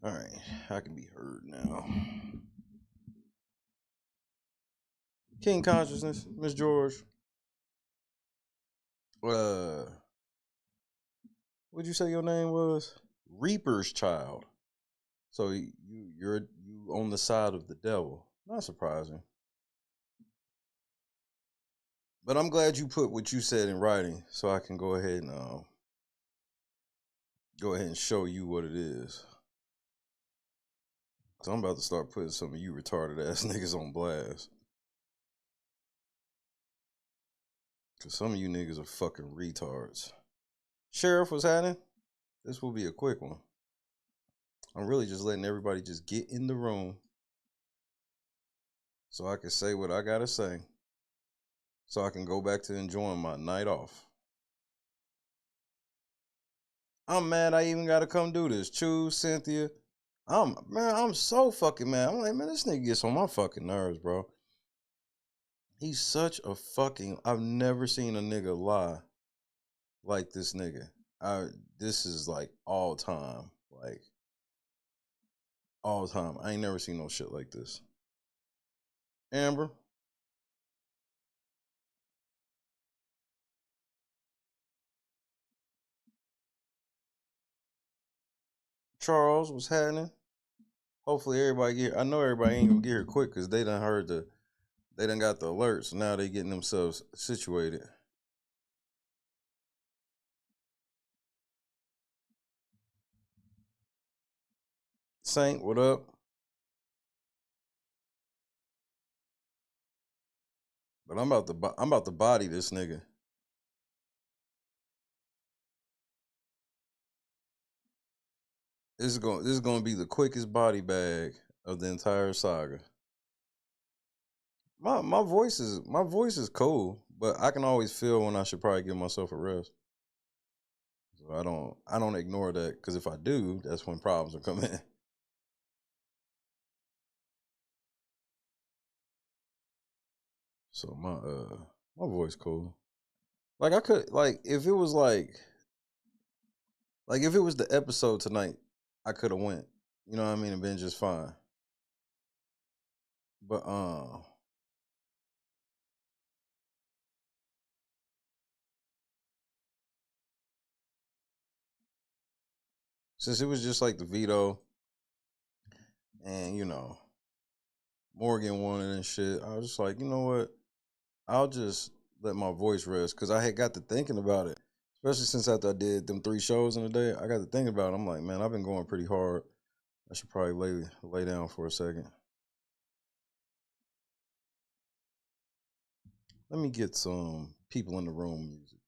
All right, I can be heard now. King Consciousness, Miss George. What'd you say your name was? Reaper's Child. So you're on the side of the devil. Not surprising. But I'm glad you put what you said in writing, so I can go ahead and show you what it is. So I'm about to start putting some of you retarded ass niggas on blast. Cause some of you niggas are fucking retards. Sheriff, what's happening? This will be a quick one. I'm really just letting everybody just get in the room so I can say what I gotta say. So I can go back to enjoying my night off. I'm mad I even gotta come do this. Choose Cynthia. I'm so fucking mad. I'm like, man, this nigga gets on my fucking nerves, bro. He's such a fucking. I've never seen a nigga lie like this nigga. This is like all time. Like all time. I ain't never seen no shit like this. Amber. Charles, what's happening? Hopefully everybody get. I know everybody ain't gonna get here quick because they done heard they done got the alerts. So now they getting themselves situated. Saint, what up? But I'm about to body this nigga. This is going to be the quickest body bag of the entire saga. My voice is cool, but I can always feel when I should probably give myself a rest. So I don't ignore that because if I do, that's when problems will come in. So my voice cool. Like I could if it was if it was the episode tonight, I could have went. You know what I mean, and been just fine. But since it was just like the veto and Morgan wanted and shit, I was just like, you know what? I'll just let my voice rest because I had got to thinking about it, especially since after I did them 3 shows in a day. I got to thinking about it. I'm like, man, I've been going pretty hard. I should probably lay down for a second. Let me get some people in the room music.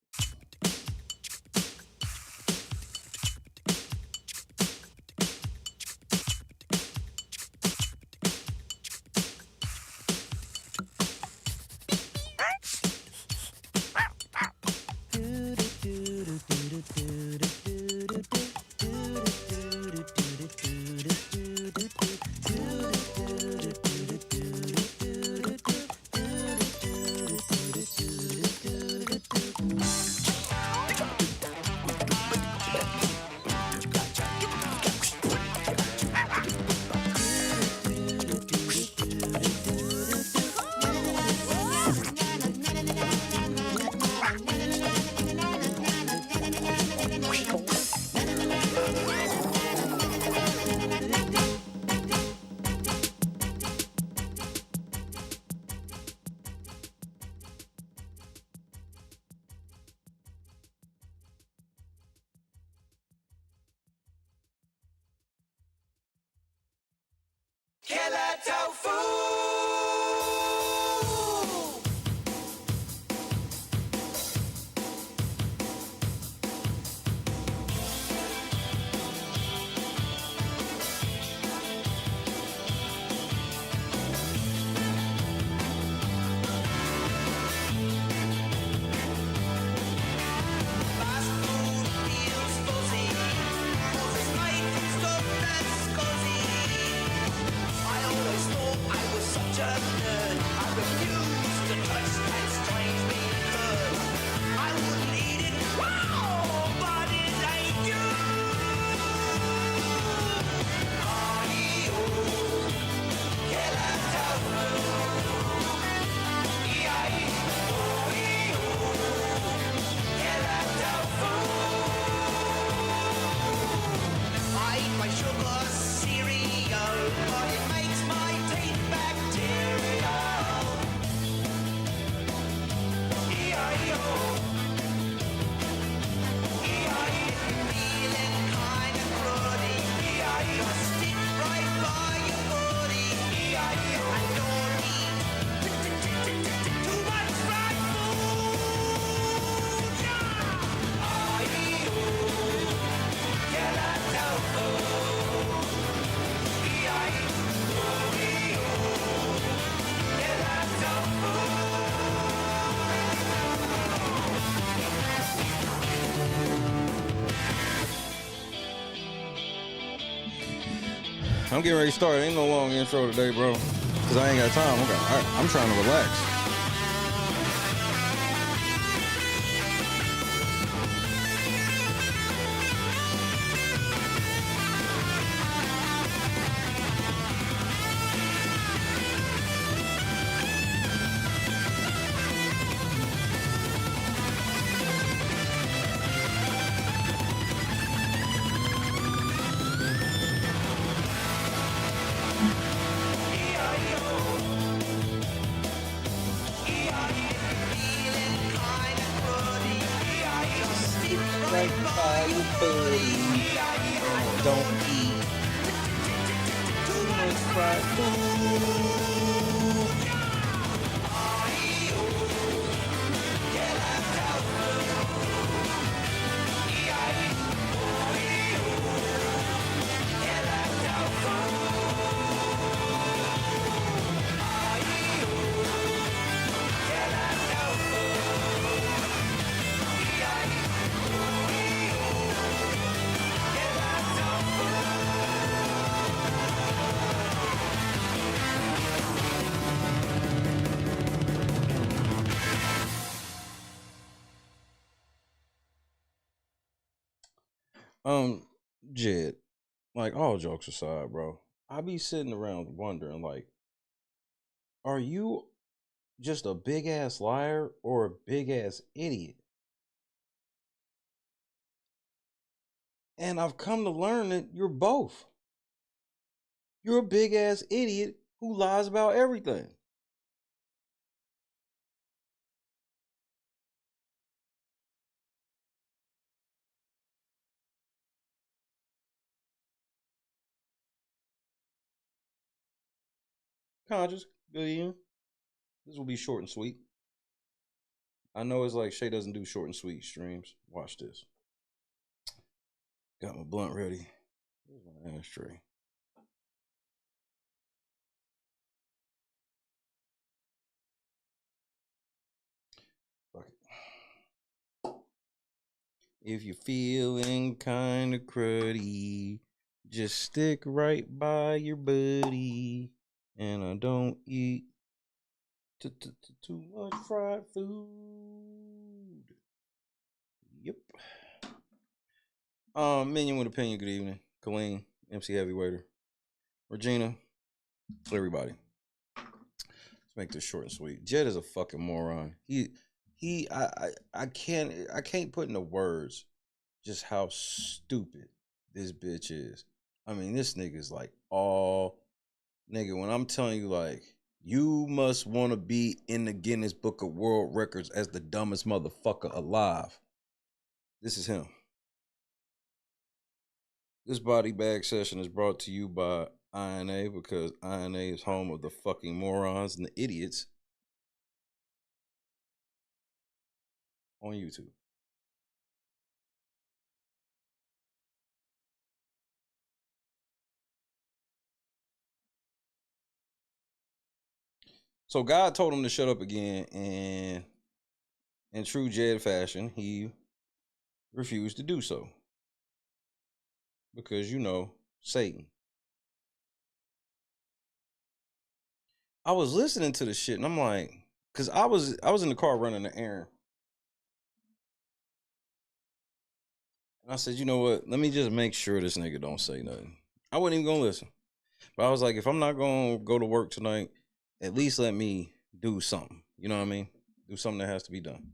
I'm getting ready to start. Ain't no long intro today, bro. Because I ain't got time. I'm trying to relax. Right by your buddy. Don't eat too much fried food. Jed, like all jokes aside, bro, I be sitting around wondering, like, are you just a big ass liar or a big ass idiot? And I've come to learn that you're both. You're a big ass idiot who lies about everything. Conscious, good evening. This will be short and sweet. I know it's like Shay doesn't do short and sweet streams. Watch this. Got my blunt ready. Where's my ashtray? Fuck it. If you're feeling kind of cruddy, just stick right by your buddy. And I don't eat too much fried food. Yep. Minion with opinion. Good evening, Colleen, MC Heavyweighter, Regina, everybody. Let's make this short and sweet. Jed is a fucking moron. I can't put into words just how stupid this bitch is. I mean, this nigga is like all nigga. When I'm telling you, like, you must want to be in the Guinness Book of World Records as the dumbest motherfucker alive. This is him. This body bag session is brought to you by INA because INA is home of the fucking morons and the idiots on YouTube. So God told him to shut up again, and in true Jed fashion, he refused to do so. Because, you know, Satan. I was listening to the shit and I'm like, because I was in the car running an errand. And I said, you know what? Let me just make sure this nigga don't say nothing. I wasn't even gonna listen. But I was like, if I'm not gonna go to work tonight, at least let me do something. You know what I mean? Do something that has to be done.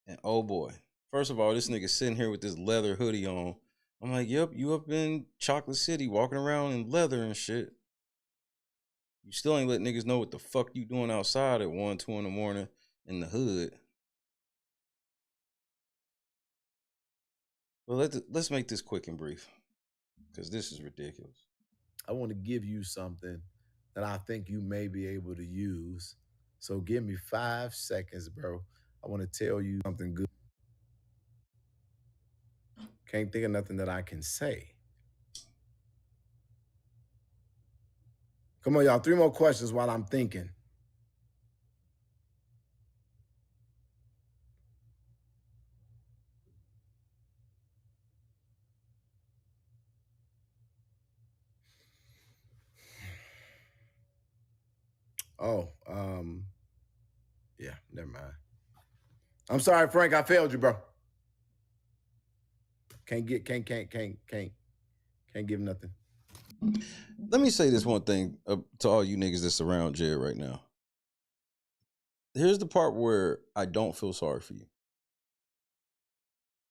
And oh boy. First of all, this nigga sitting here with this leather hoodie on. I'm like, yep, you up in Chocolate City walking around in leather and shit. You still ain't let niggas know what the fuck you doing outside at 1, 2 in the morning in the hood. Well, let's make this quick and brief because this is ridiculous. I want to give you something that I think you may be able to use. So give me 5 seconds, bro. I want to tell you something good. Can't think of nothing that I can say. Come on, y'all. 3 more questions while I'm thinking. Oh, yeah, never mind. I'm sorry, Frank. I failed you, bro. Can't give nothing. Let me say this one thing to all you niggas that's around Jed right now. Here's the part where I don't feel sorry for you.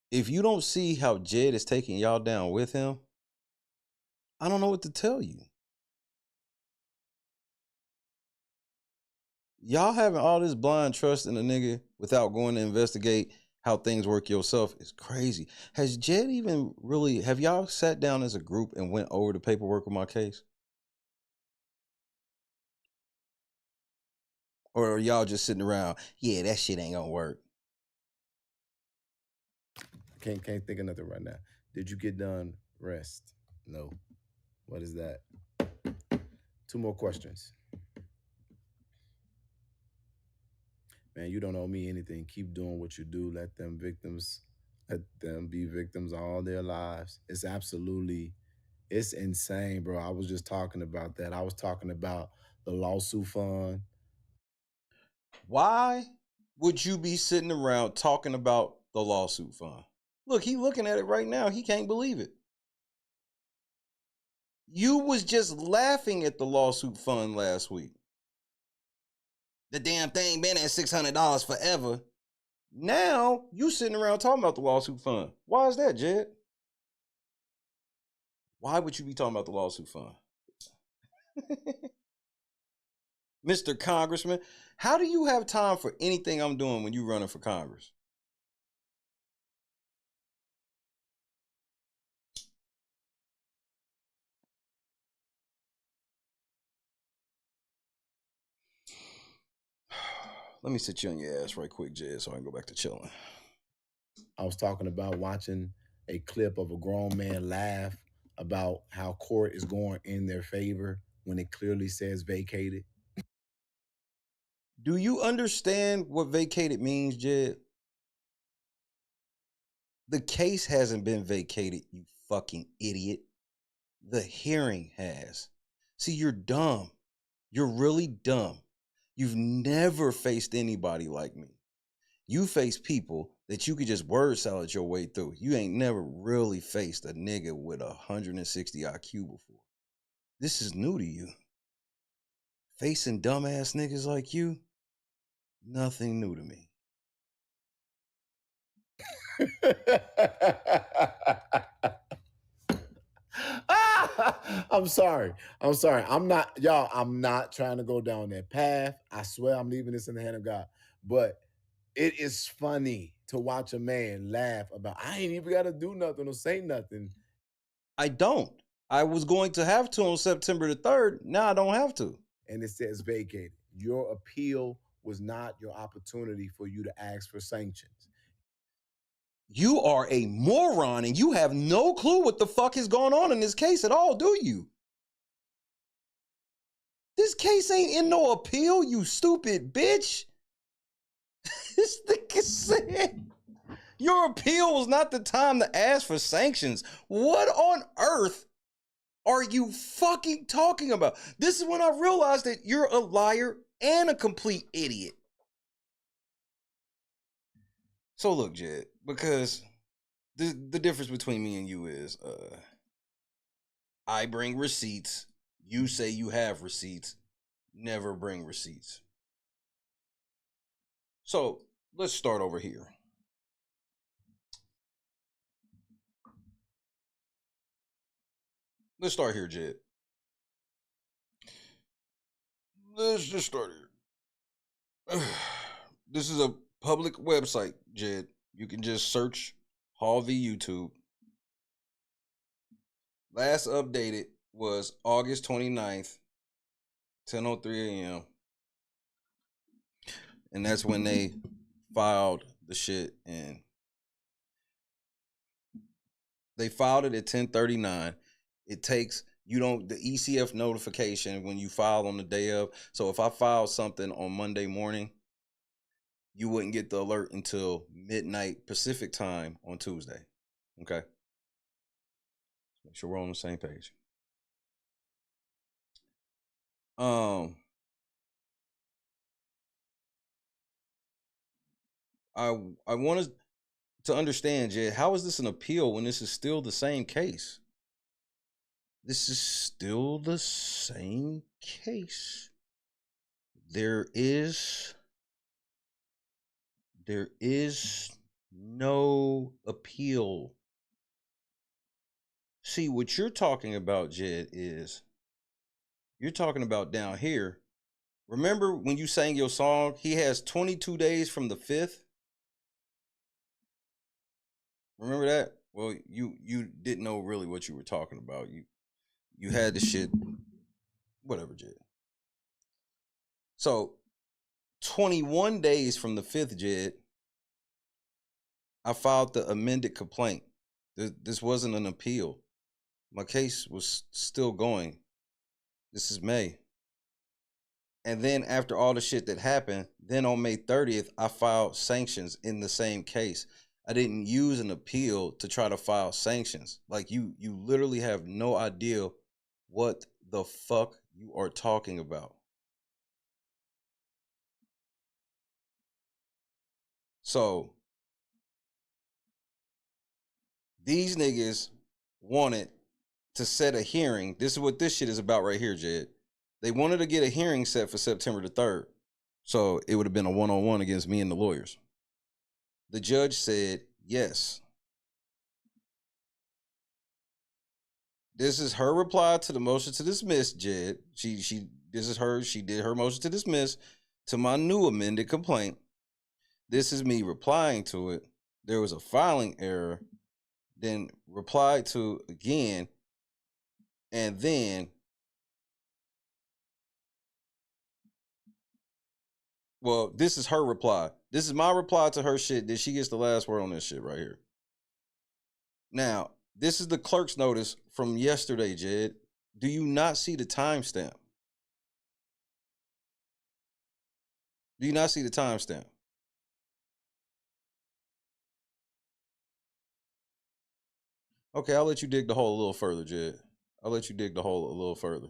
If you don't see how Jed is taking y'all down with him, I don't know what to tell you. Y'all having all this blind trust in a nigga without going to investigate how things work yourself is crazy. Has Jed even really, have y'all sat down as a group and went over the paperwork of my case? Or are y'all just sitting around, yeah, that shit ain't gonna work? Can't think of nothing right now. Did you get done? Rest. No. What is that? 2 more questions. Man, you don't owe me anything. Keep doing what you do. Let them be victims all their lives. It's insane, bro. I was just talking about that. I was talking about the lawsuit fund. Why would you be sitting around talking about the lawsuit fund? Look, he looking at it right now. He can't believe it. You was just laughing at the lawsuit fund last week. The damn thing been at $600 forever. Now you sitting around talking about the lawsuit fund. Why is that, Jed? Why would you be talking about the lawsuit fund? Mr. Congressman, how do you have time for anything I'm doing when you running for Congress? Let me sit you on your ass right quick, Jed, so I can go back to chilling. I was talking about watching a clip of a grown man laugh about how court is going in their favor when it clearly says vacated. Do you understand what vacated means, Jed? The case hasn't been vacated, you fucking idiot. The hearing has. See, you're dumb. You're really dumb. You've never faced anybody like me. You face people that you could just word salad your way through. You ain't never really faced a nigga with 160 IQ before. This is new to you. Facing dumbass niggas like you, nothing new to me. I'm sorry. I'm not trying to go down that path. I swear I'm leaving this in the hand of God. But it is funny to watch a man laugh about, I ain't even got to do nothing or say nothing. I don't. I was going to have to on September the 3rd. Now I don't have to. And it says vacated. Your appeal was not your opportunity for you to ask for sanctions. You are a moron and you have no clue what the fuck is going on in this case at all, do you? This case ain't in no appeal, you stupid bitch. This nigga said your appeal was not the time to ask for sanctions. What on earth are you fucking talking about? This is when I realized that you're a liar and a complete idiot. So look, Jed, because the difference between me and you is I bring receipts. You say you have receipts. Never bring receipts. So let's start over here. Let's start here, Jed. Let's just start here. This is a public website, Jed. You can just search Hall v. YouTube. Last updated was August 29th, 10:03 a.m. And that's when they filed the shit, and they filed it at 10:39. It takes the ECF notification when you file on the day of. So if I filed something on Monday morning, you wouldn't get the alert until midnight Pacific time on Tuesday. Okay? Make sure we're on the same page. I wanted to understand, Jed, how is this an appeal when this is still the same case? This is still the same case. There is no appeal. See, what you're talking about, Jed, is you're talking about down here. Remember when you sang your song, he has 22 days from the 5th? Remember that? Well, you didn't know really what you were talking about. You had the shit, whatever, Jed. So 21 days from the 5th, Jed, I filed the amended complaint. This wasn't an appeal. My case was still going. This is May. And then after all the shit that happened, then on May 30th, I filed sanctions in the same case. I didn't use an appeal to try to file sanctions. Like you literally have no idea what the fuck you are talking about. So these niggas wanted to set a hearing. This is what this shit is about right here, Jed. They wanted to get a hearing set for September the 3rd. So it would have been a one-on-one against me and the lawyers. The judge said yes. This is her reply to the motion to dismiss, Jed. She did her motion to dismiss to my new amended complaint. This is me replying to it. There was a filing error, then replied to again, and then well, this is her reply. This is my reply to her shit. Then she gets the last word on this shit right here. Now, this is the clerk's notice from yesterday, Jed. Do you not see the timestamp? Do you not see the timestamp? Okay, I'll let you dig the hole a little further, Jed. I'll let you dig the hole a little further.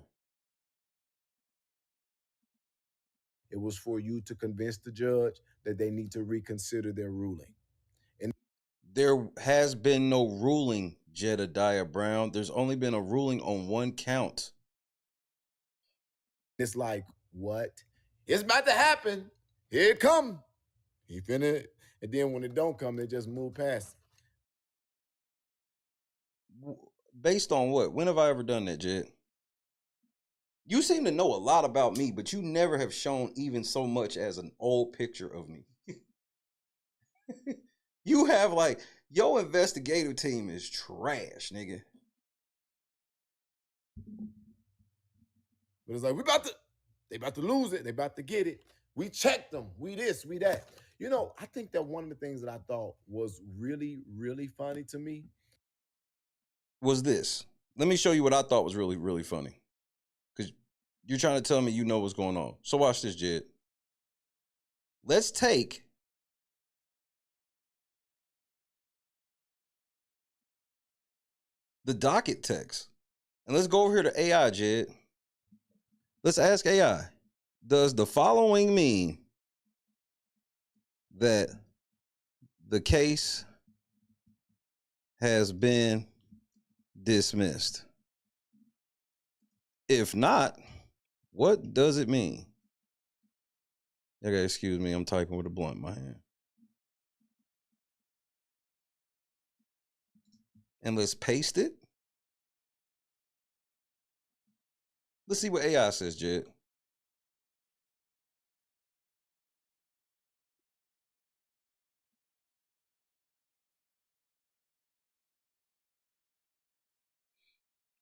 It was for you to convince the judge that they need to reconsider their ruling. And there has been no ruling, Jedidiah Brown. There's only been a ruling on one count. it's like, what? It's about to happen. Here it come. He finna. And then when it don't come, they just move past it. Based on what? When have I ever done that, Jed? You seem to know a lot about me, but you never have shown even so much as an old picture of me. You have like, your investigative team is trash, nigga. But it's like, they about to lose it. They about to get it. We checked them. We this, we that. You know, I think that one of the things that I thought was really, really funny to me was this. Let me show you what I thought was really, really funny. Because you're trying to tell me you know what's going on. So watch this, Jed. Let's take the docket text and let's go over here to AI, Jed. Let's ask AI, does the following mean that the case has been dismissed? If not, what does it mean? Okay, excuse me, I'm typing with a blunt in my hand. And let's paste it. Let's see what AI says, Jed.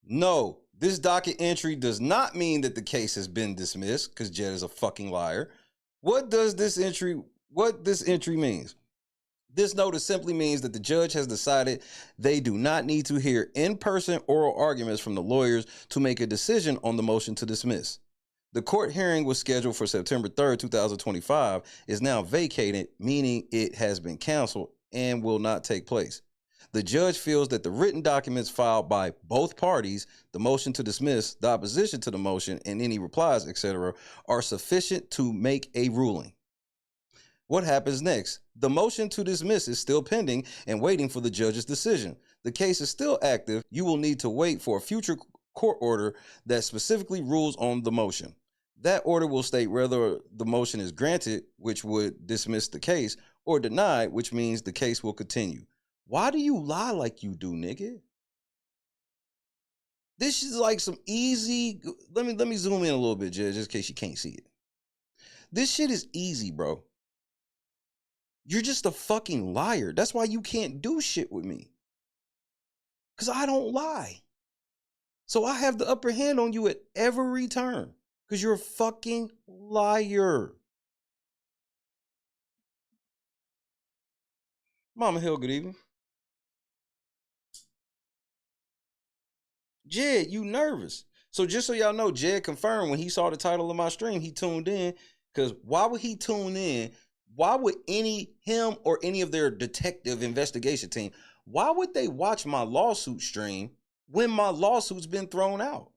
No, this docket entry does not mean that the case has been dismissed, because Jed is a fucking liar. What this entry means? This notice simply means that the judge has decided they do not need to hear in-person oral arguments from the lawyers to make a decision on the motion to dismiss. The court hearing was scheduled for September 3rd, 2025, is now vacated, meaning it has been canceled and will not take place. The judge feels that the written documents filed by both parties, the motion to dismiss, the opposition to the motion, and any replies, etc., are sufficient to make a ruling. What happens next? The motion to dismiss is still pending and waiting for the judge's decision. The case is still active. You will need to wait for a future court order that specifically rules on the motion. That order will state whether the motion is granted, which would dismiss the case, or denied, which means the case will continue. Why do you lie like you do, nigga? This is like some easy. Let me zoom in a little bit, Judge, just in case you can't see it. This shit is easy, bro. You're just a fucking liar. That's why you can't do shit with me. Because I don't lie. So I have the upper hand on you at every turn. Because you're a fucking liar. Mama Hill, good evening. Jed, you nervous. So just so y'all know, Jed confirmed when he saw the title of my stream, he tuned in. Because why would he tune in? Why would him or any of their detective investigation team, why would they watch my lawsuit stream when my lawsuit's been thrown out?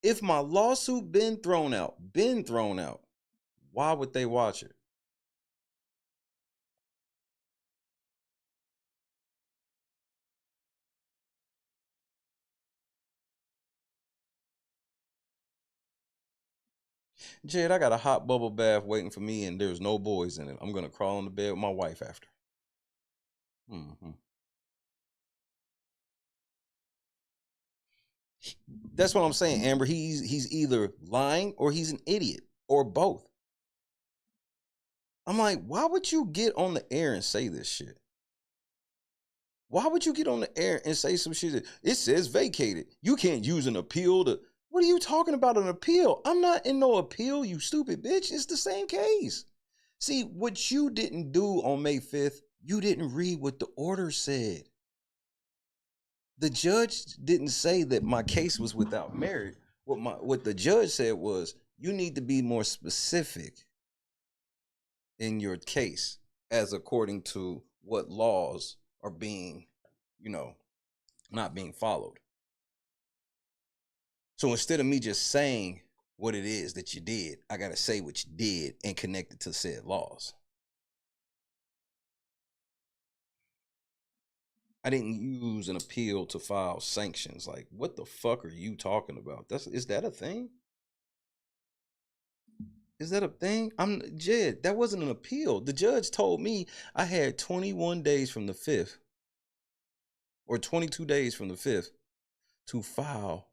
If my lawsuit been thrown out, why would they watch it? Jed, I got a hot bubble bath waiting for me and there's no boys in it. I'm going to crawl on the bed with my wife after. That's what I'm saying, Amber. He's either lying or he's an idiot or both. I'm like, why would you get on the air and say this shit? Why would you get on the air and say some shit that it says vacated? You can't use an appeal to. What are you talking about, an appeal? I'm not in no appeal, you stupid bitch. It's the same case. See, what you didn't do on May 5th, you didn't read what the order said. The judge didn't say that my case was without merit. What the judge said was, you need to be more specific in your case as according to what laws are being, not being followed. So instead of me just saying what it is that you did, I got to say what you did and connect it to said laws. I didn't use an appeal to file sanctions. Like, what the fuck are you talking about? Is that a thing? Is that a thing? Jed, that wasn't an appeal. The judge told me I had 21 days from the 5th or 22 days from the 5th to file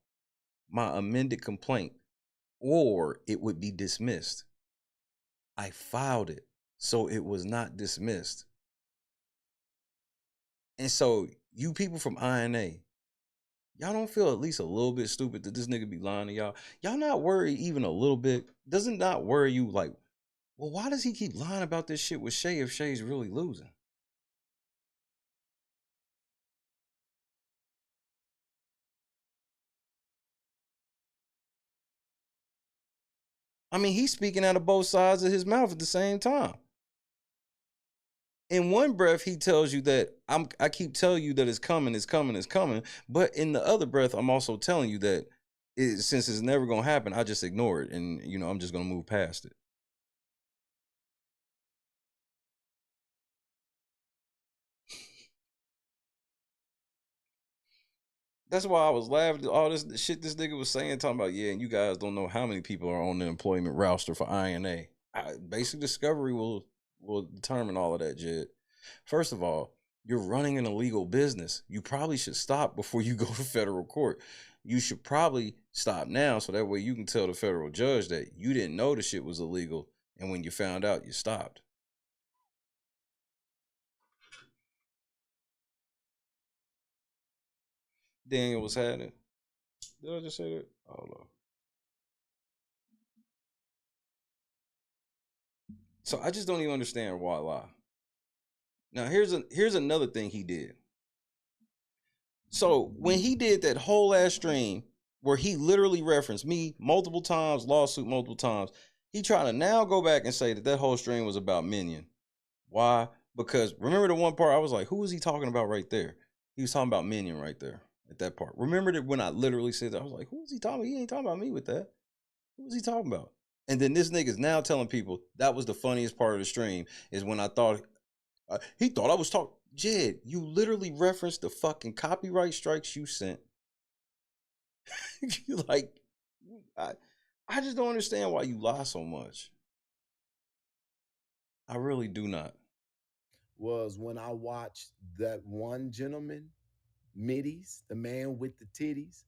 my amended complaint or it would be dismissed. I filed it, so it was not dismissed. And so you people from INA, y'all don't feel at least a little bit stupid that this nigga be lying to y'all? Y'all not worried even a little bit? Does it not worry you like, well, why does he keep lying about this shit with Shay if Shay's really losing? I mean, he's speaking out of both sides of his mouth at the same time. In one breath, he tells you that I keep telling you that it's coming, it's coming, it's coming. But in the other breath, I'm also telling you that since it's never gonna happen, I just ignore it and I'm just gonna move past it. That's why I was laughing at all this shit this nigga was saying, talking about, yeah, and you guys don't know how many people are on the employment roster for INA. Basic discovery will determine all of that, Jed. First of all, you're running an illegal business. You probably should stop before you go to federal court. You should probably stop now so that way you can tell the federal judge that you didn't know the shit was illegal, and when you found out, you stopped. Daniel was having. Did I just say that? Hold on. So I just don't even understand why lie. Now here's another thing he did. So when he did that whole ass stream where he literally referenced me multiple times, lawsuit multiple times, he trying to now go back and say that whole stream was about Minion. Why? Because remember the one part I was like, who is he talking about right there? He was talking about Minion right there at that part. Remember that when I literally said that, I was like, who is he talking about? He ain't talking about me with that. Who is he talking about? And then this nigga's now telling people that was the funniest part of the stream is when I thought he thought I was talking. Jed, you literally referenced the fucking copyright strikes you sent. You like, I, I just don't understand why you lie so much. I really do not. Was when I watched that one gentleman, Middies, the man with the titties.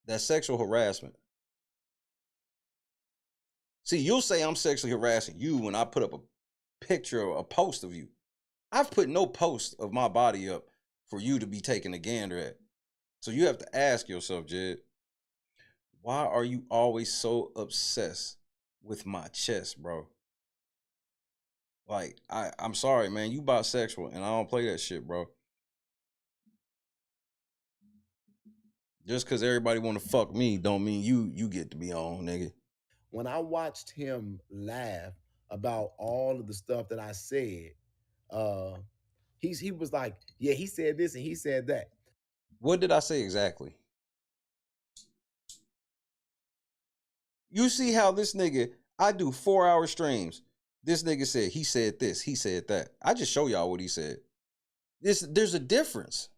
That's sexual harassment. See, you'll say I'm sexually harassing you when I put up a picture or a post of you. I've put no post of my body up for you to be taking a gander at. So you have to ask yourself, Jed, why are you always so obsessed with my chest, bro? Like, I'm sorry, man. You bisexual, and I don't play that shit, bro. Just because everybody want to fuck me, don't mean you get to be on, nigga. When I watched him laugh about all of the stuff that I said, uh, he was like, yeah, he said this and he said that. What did I say exactly? You see how this nigga, I do 4-hour streams. This nigga said, he said this, he said that. I just show y'all what he said. There's a difference.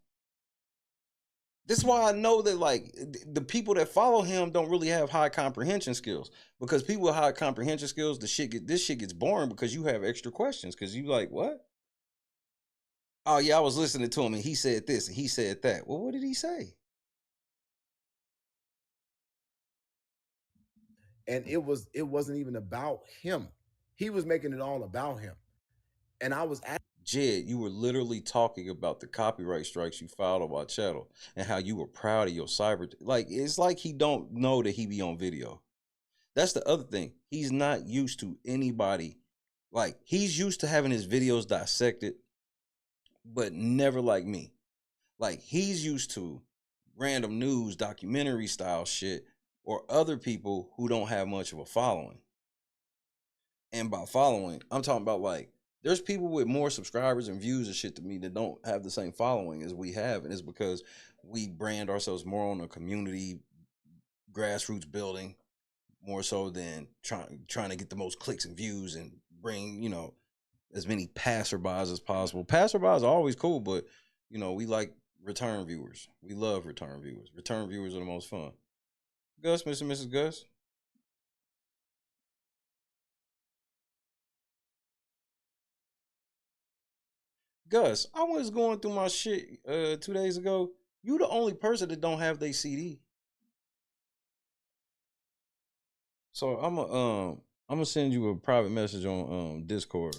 This is why I know that like the people that follow him don't really have high comprehension skills. Because people with high comprehension skills, this shit gets boring because you have extra questions. Because you like, what? Oh yeah, I was listening to him and he said this and he said that. Well, what did he say? And it wasn't even about him. He was making it all about him. And I was Jed, you were literally talking about the copyright strikes you filed on my channel and how you were proud of your cyber. Like, it's like he don't know that he be on video. That's the other thing. He's not used to anybody. Like, he's used to having his videos dissected, but never like me. Like, he's used to random news, documentary style shit, or other people who don't have much of a following. And by following, I'm talking about like there's people with more subscribers and views and shit to me that don't have the same following as we have, and it's because we brand ourselves more on a community grassroots building more so than trying to get the most clicks and views and bring as many passerbys as possible. Passerbys are always cool, but we like return viewers. We love return viewers. Return viewers are the most fun. Gus, Mr. and Mrs. Gus. Gus, I was going through my shit 2 days ago. You the only person that don't have their CD. So I'm gonna send you a private message on Discord.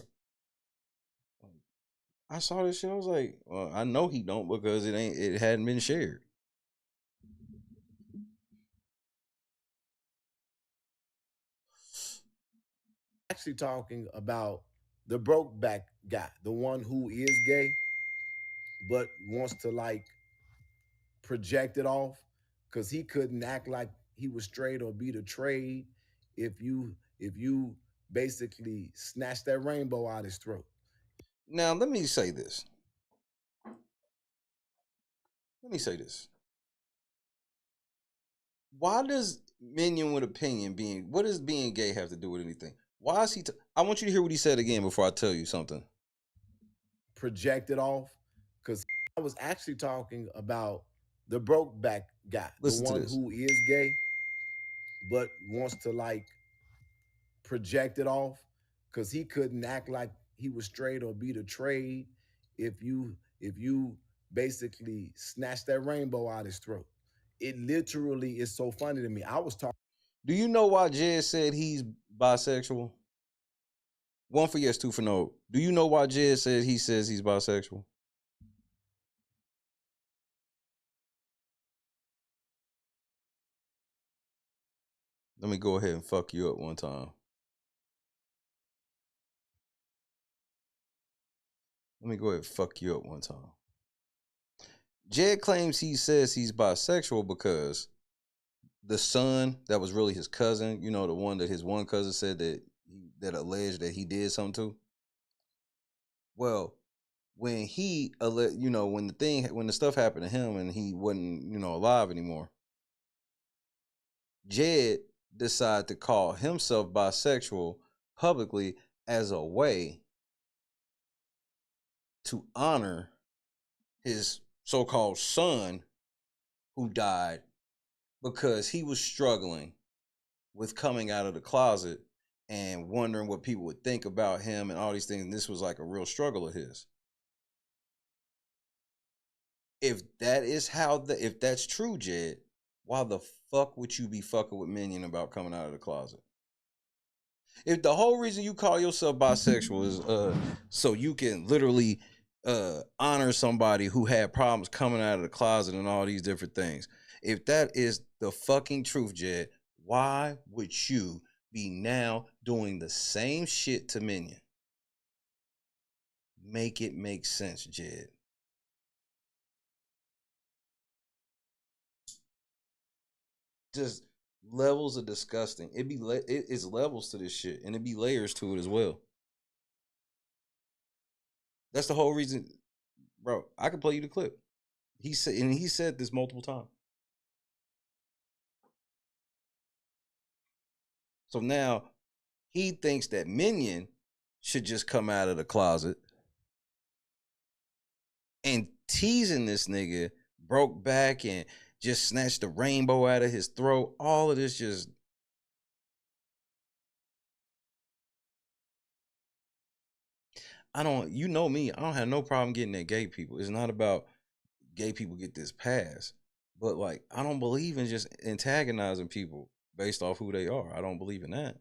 I saw this shit. I was like, well, I know he don't because it hadn't been shared. actually talking about the broke back guy, the one who is gay but wants to like project it off because he couldn't act like he was straight or be the trade if you basically snatch that rainbow out his throat. Now let me say this. Let me say this. Why does minion with opinion being what does being gay have to do with anything? Why is he? I want you to hear what he said again before I tell you something. Project it off because I was actually talking about the broke back guy, the Listen to one this. who is gay but wants to like project it off because he couldn't act like he was straight or be the trade if you basically snatch that rainbow out his throat. It literally is so funny to me. I was talking. Do you know why Jed said he's bisexual? One for yes, two for no. Do you know why Jed said he says he's bisexual? Let me go ahead and fuck you up one time. Let me go ahead and fuck you up one time. Jed claims he says he's bisexual because the son that was really his cousin, the one that his one cousin said that alleged that he did something to. Well, when when the stuff happened to him and he wasn't alive anymore, Jed decide to call himself bisexual publicly as a way to honor his so-called son who died because he was struggling with coming out of the closet and wondering what people would think about him and all these things. And this was like a real struggle of his. If that is if that's true, Jed, why the fuck would you be fucking with Minion about coming out of the closet? If the whole reason you call yourself bisexual is so you can literally honor somebody who had problems coming out of the closet and all these different things, if that is the fucking truth, Jed, why would you be now doing the same shit to Minion? Make it make sense, Jed. Just levels of disgusting. It's levels to this shit, and it be layers to it as well. That's the whole reason, bro. I can play you the clip. He said this multiple times. So now he thinks that Minion should just come out of the closet and teasing this nigga broke back and just snatched the rainbow out of his throat. All of this just. You know me, I don't have no problem getting at gay people. It's not about gay people get this pass. But like, I don't believe in just antagonizing people based off who they are. I don't believe in that.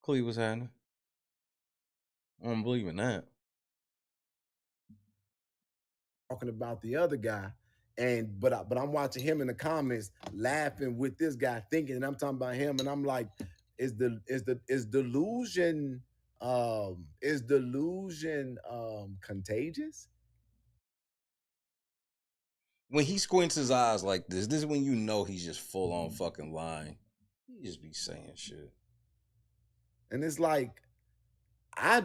Cleve, what's happening? I don't believe in that. Talking about the other guy, but I'm watching him in the comments laughing with this guy, thinking and I'm talking about him, and I'm like, is delusion contagious? When he squints his eyes like this is when you know he's just full on fucking lying. He just be saying shit. And it's like, I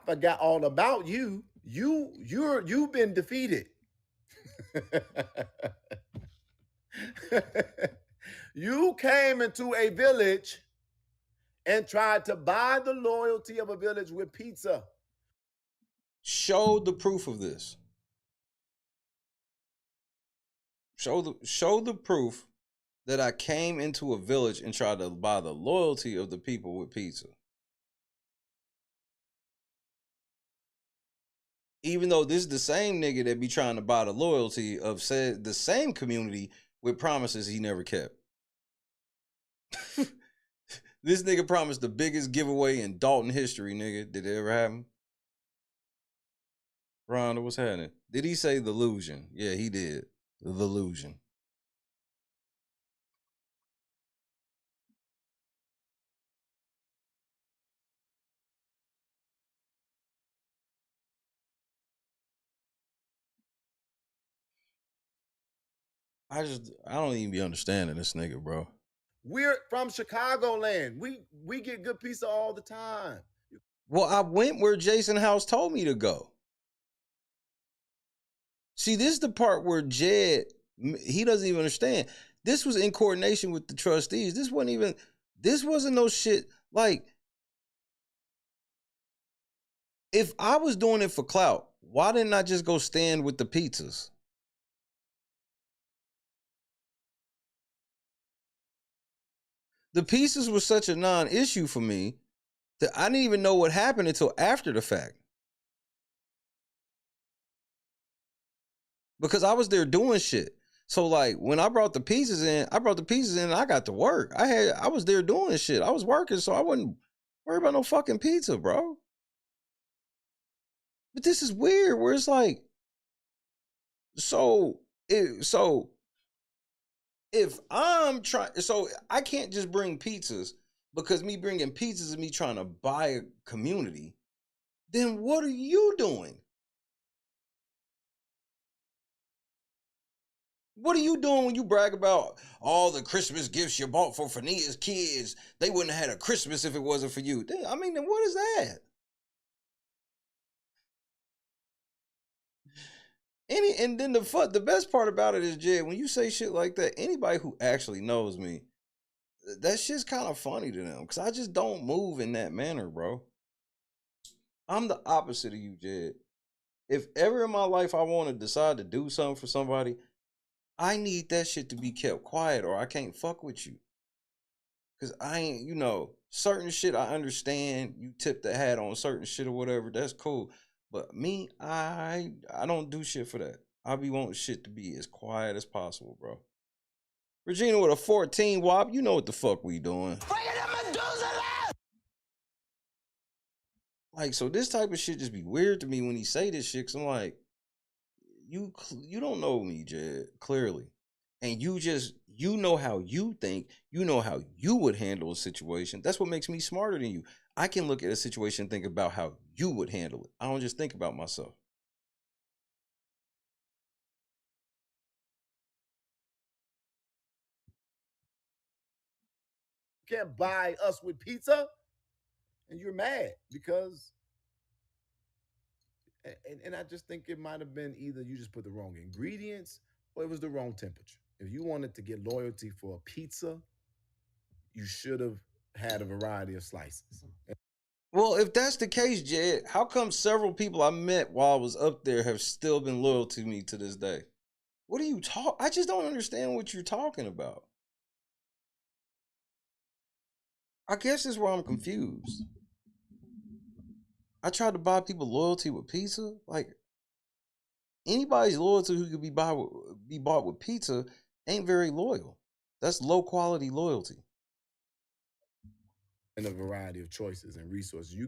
forgot all about you. You've been defeated. You came into a village and tried to buy the loyalty of a village with pizza. Show the proof of this. Show the proof that I came into a village and tried to buy the loyalty of the people with pizza. Even though this is the same nigga that be trying to buy the loyalty of the same community with promises he never kept. This nigga promised the biggest giveaway in Dalton history, nigga. Did it ever happen? Rhonda, what's happening? Did he say the illusion? Yeah, he did. The illusion. I don't even be understanding this nigga, bro. We're from Chicagoland. We get good pizza all the time. Well, I went where Jason House told me to go. See, this is the part where Jed, he doesn't even understand. This was in coordination with the trustees. This wasn't no shit. Like, if I was doing it for clout, why didn't I just go stand with the pizzas? The pieces were such a non-issue for me that I didn't even know what happened until after the fact. Because I was there doing shit. So like when I brought the pieces in and I got to work. I was there doing shit. I was working, so I wouldn't worry about no fucking pizza, bro. But this is weird where it's like, if I'm trying, so I can't just bring pizzas because me bringing pizzas is me trying to buy a community. Then what are you doing? What are you doing when you brag about all the Christmas gifts you bought for Fania's kids? They wouldn't have had a Christmas if it wasn't for you. I mean, then what is that? And then the best part about it is, Jed, when you say shit like that, anybody who actually knows me, that shit's kind of funny to them because I just don't move in that manner, bro. I'm the opposite of you, Jed. If ever in my life I want to decide to do something for somebody, I need that shit to be kept quiet or I can't fuck with you. Cause I ain't, certain shit I understand. You tip the hat on certain shit or whatever. That's cool. But me, I don't do shit for that. I be wanting shit to be as quiet as possible, bro. Regina with a 14 wop, you know what the fuck we doing. Like, so this type of shit just be weird to me when he say this shit. Cause I'm like, you don't know me, Jed, clearly. And you know how you think, you know how you would handle a situation. That's what makes me smarter than you. I can look at a situation and think about how you would handle it. I don't just think about myself. You can't buy us with pizza, and you're mad because and I just think it might have been either you just put the wrong ingredients or it was the wrong temperature. If you wanted to get loyalty for a pizza, you should have had a variety of slices. Well, if that's the case, Jed, how come several people I met while I was up there have still been loyal to me to this day? What are you talking? I just don't understand what you're talking about. I guess that's where I'm confused. I tried to buy people loyalty with pizza. Like, anybody's loyalty who could be bought with pizza ain't very loyal. That's low quality loyalty. And a variety of choices and resources. You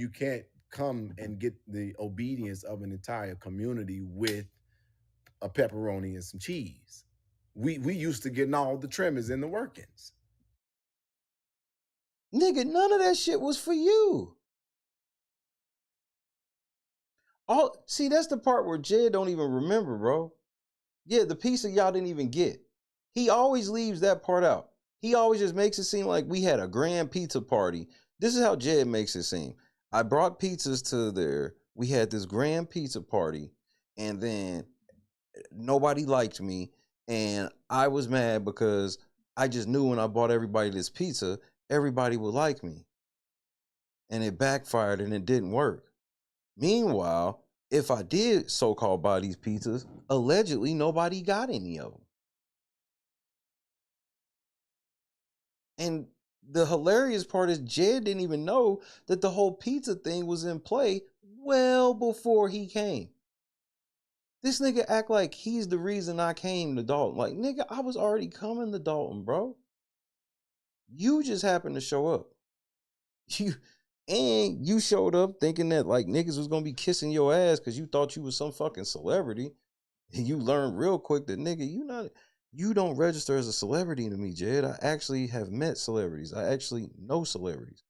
can't come and get the obedience of an entire community with a pepperoni and some cheese. We used to getting all the trimmings and the workings. Nigga, none of that shit was for you. All see, that's the part where Jed don't even remember, bro. Yeah, the pizza y'all didn't even get. He always leaves that part out. He always just makes it seem like we had a grand pizza party. This is how Jed makes it seem. I brought pizzas to there. We had this grand pizza party, and then nobody liked me, and I was mad because I just knew when I bought everybody this pizza, everybody would like me. And it backfired and it didn't work. Meanwhile, if I did so-called buy these pizzas, allegedly nobody got any of them. And the hilarious part is Jed didn't even know that the whole pizza thing was in play well before he came. This nigga act like he's the reason I came to Dalton. Like, nigga, I was already coming to Dalton, bro. You just happened to show up. You showed up thinking that like niggas was gonna be kissing your ass because you thought you was some fucking celebrity. And you learned real quick that nigga, you don't register as a celebrity to me, Jed. I actually have met celebrities. I actually know celebrities.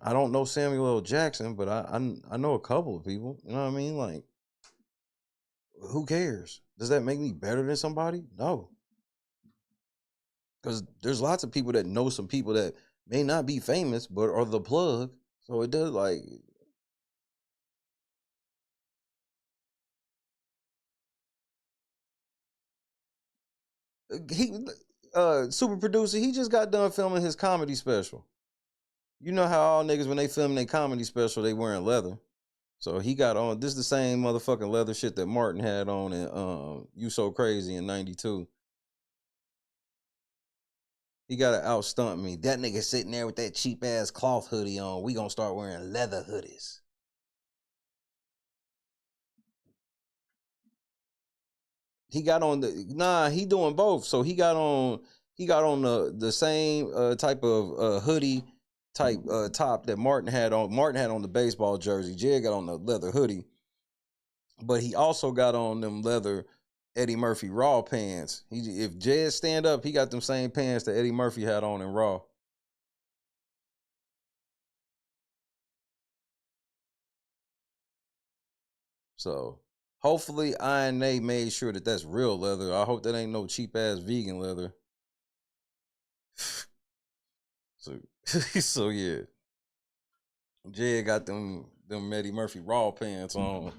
I don't know Samuel L. Jackson, but I know a couple of people. You know what I mean? Like, who cares? Does that make me better than somebody? No. Because there's lots of people that know some people that may not be famous, but are the plug. So it does like he super producer, he just got done filming his comedy special. You know how all niggas when they film their comedy special, they wearing leather. So he got on this the same motherfucking leather shit that Martin had on in You So Crazy in 92. He gotta outstunt me. That nigga sitting there with that cheap ass cloth hoodie on. We gonna start wearing leather hoodies. He got on he doing both. So he got on the same type of hoodie type top that Martin had on. Martin had on the baseball jersey. Jed got on the leather hoodie. But he also got on them leather Eddie Murphy Raw pants. If Jed stand up, he got them same pants that Eddie Murphy had on in Raw. So hopefully Iron made sure that that's real leather. I hope that ain't no cheap ass vegan leather. So so yeah. Jed got them Eddie Murphy Raw pants on.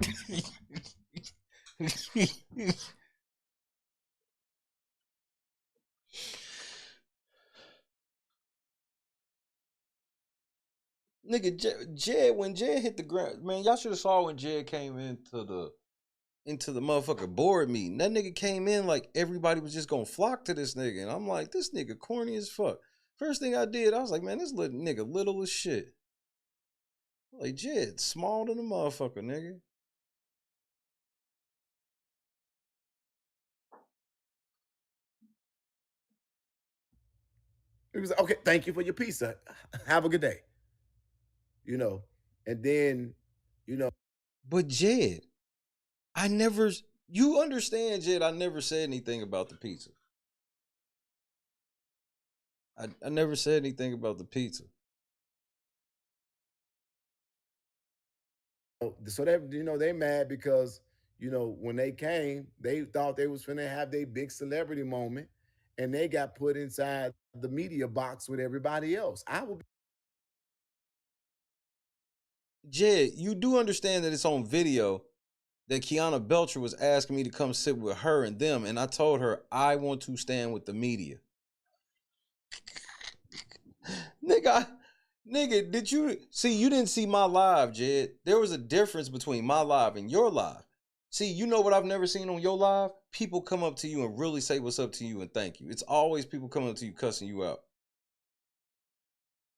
Nigga, Jed, when Jed hit the ground, man, y'all should have saw when Jed came into the motherfucking board meeting. That nigga came in like everybody was just gonna flock to this nigga. And I'm like, this nigga corny as fuck. First thing I did, I was like, man, this little nigga little as shit. Like, Jed, small than a motherfucker, nigga. He was like, okay, thank you for your pizza. Have a good day. You know, and then, you know, But Jed, I never, you understand, Jed, I never said anything about the pizza. I never said anything about the pizza. so they mad because when they came, they thought they was finna have their big celebrity moment, and they got put inside the media box with everybody else. I will. Jed, you do understand that it's on video that Kiana Belcher was asking me to come sit with her and them, and I told her I want to stand with the media. Nigga, did you see? You didn't see my live, Jed. There was a difference between my live and your live. See, you know what I've never seen on your live? People come up to you and really say what's up to you and thank you. It's always people coming up to you cussing you out.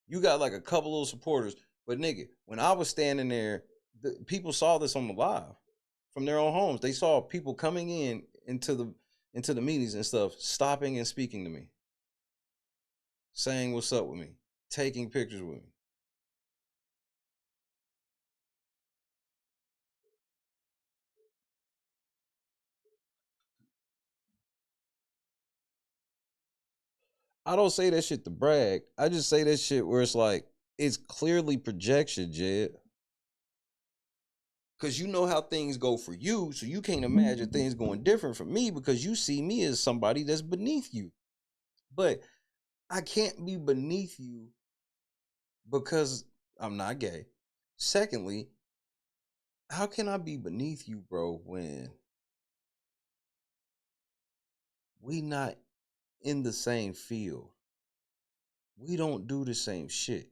You got like a couple little supporters, but nigga, when I was standing there, people saw this on the live from their own homes. They saw people coming into the meetings and stuff, stopping and speaking to me, saying what's up with me, taking pictures with me. I don't say that shit to brag. I just say that shit where it's like, it's clearly projection, Jed. Because you know how things go for you, so you can't imagine things going different for me because you see me as somebody that's beneath you. But I can't be beneath you because I'm not gay. Secondly, how can I be beneath you, bro, when we not in the same field? We don't do the same shit.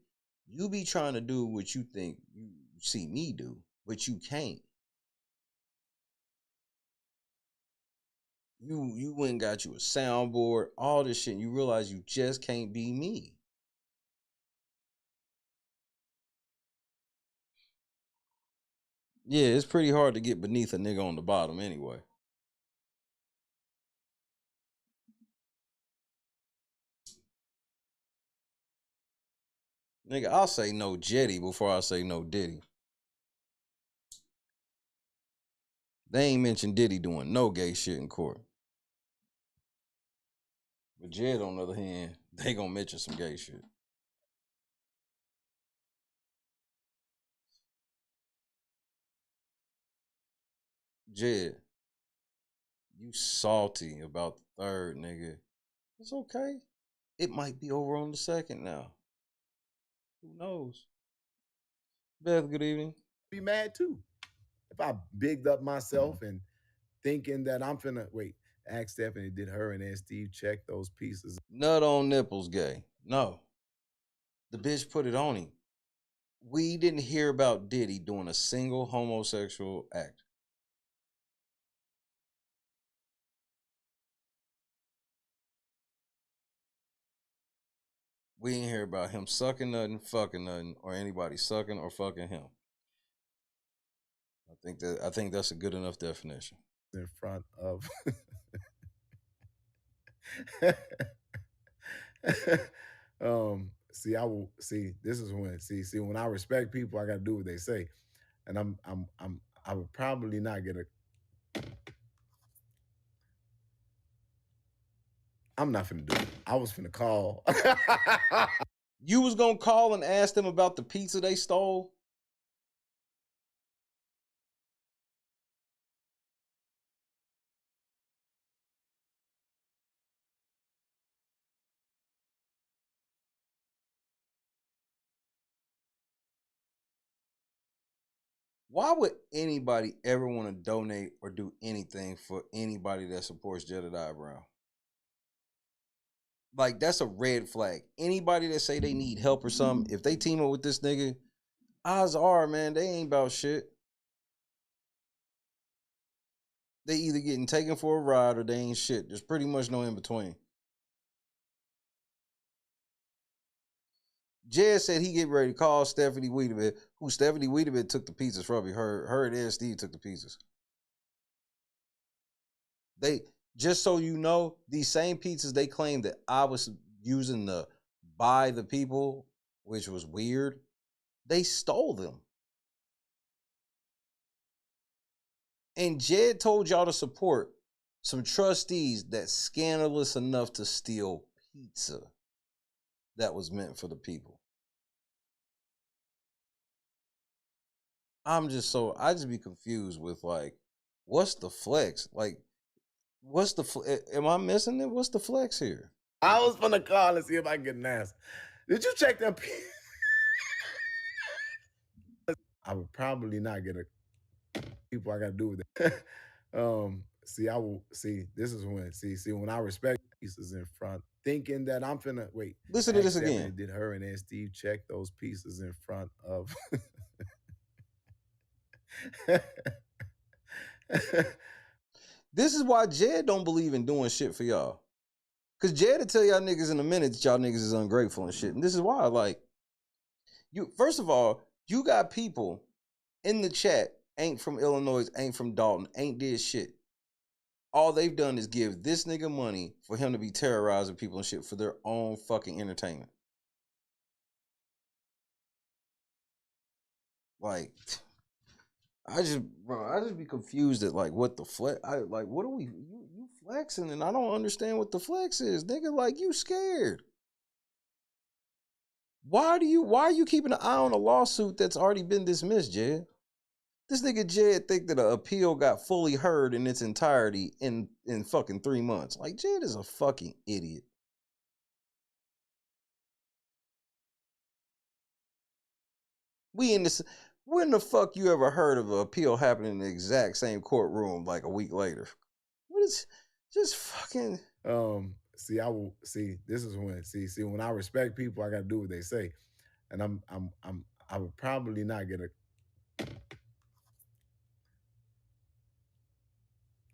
You be trying to do what you think you see me do, but you can't. You went and got you a soundboard, all this shit, and you realize you just can't be me. Yeah, it's pretty hard to get beneath a nigga on the bottom anyway. Nigga, I'll say no Jetty before I say no Diddy. They ain't mentioned Diddy doing no gay shit in court. But Jed, on the other hand, they gonna mention some gay shit. Jed, you salty about the third, nigga. It's okay. It might be over on the second now. Who knows? Beth, good evening. Be mad too if I bigged up myself and thinking that I'm finna wait. Ask Stephanie, did her and then Steve check those pieces? Nut on nipples gay. No. The bitch put it on him. We didn't hear about Diddy doing a single homosexual act. We didn't hear about him sucking nothing, fucking nothing, or anybody sucking or fucking him. I think that's a good enough definition. In front of see, I will see. This is when see when I respect people, I got to do what they say, and I would probably not get a. I'm not finna do it. I was finna call. You was gonna call and ask them about the pizza they stole? Why would anybody ever want to donate or do anything for anybody that supports Jedidiah Brown? Like, that's a red flag. Anybody that say they need help or something, if they team up with this nigga, Odds are, man, they ain't about shit. They either getting taken for a ride or they ain't shit. There's pretty much no in between. Jed said he get ready to call Stephanie Wiedemann, who Stephanie Wiedemann took the pizzas from. Her and Steve took the pizzas. They, just so you know, these same pizzas they claim that I was using to buy the people, which was weird. They stole them. And Jed told y'all to support some trustees that's scandalous enough to steal pizza that was meant for the people. I just be confused with, like, what's the flex? Like, am I missing it? What's the flex here? I was gonna call and see if I can get an answer. Did you check them? I would probably not get a people I got to do with it. See, I will see. This is when when I respect pieces in front, thinking that I'm finna wait. Listen to Ask this Stephanie, again. did her and then Steve check those pieces in front of? This is why Jed don't believe in doing shit for y'all. Cause Jed will tell y'all niggas in a minute that y'all niggas is ungrateful and shit. And this is why, like, you first of all, you got people in the chat, ain't from Illinois, ain't from Dalton, ain't did shit. All they've done is give this nigga money for him to be terrorizing people and shit for their own fucking entertainment. Like, I just be confused at, like, what the flex. What are we? You flexing, and I don't understand what the flex is, nigga. Like, you scared. Why are you keeping an eye on a lawsuit that's already been dismissed, Jed? This nigga Jed think that an appeal got fully heard in its entirety in fucking 3 months. Like, Jed is a fucking idiot. When the fuck you ever heard of an appeal happening in the exact same courtroom like a week later? What is just fucking See, I will see. This is when when I respect people, I got to do what they say, and I would probably not get a.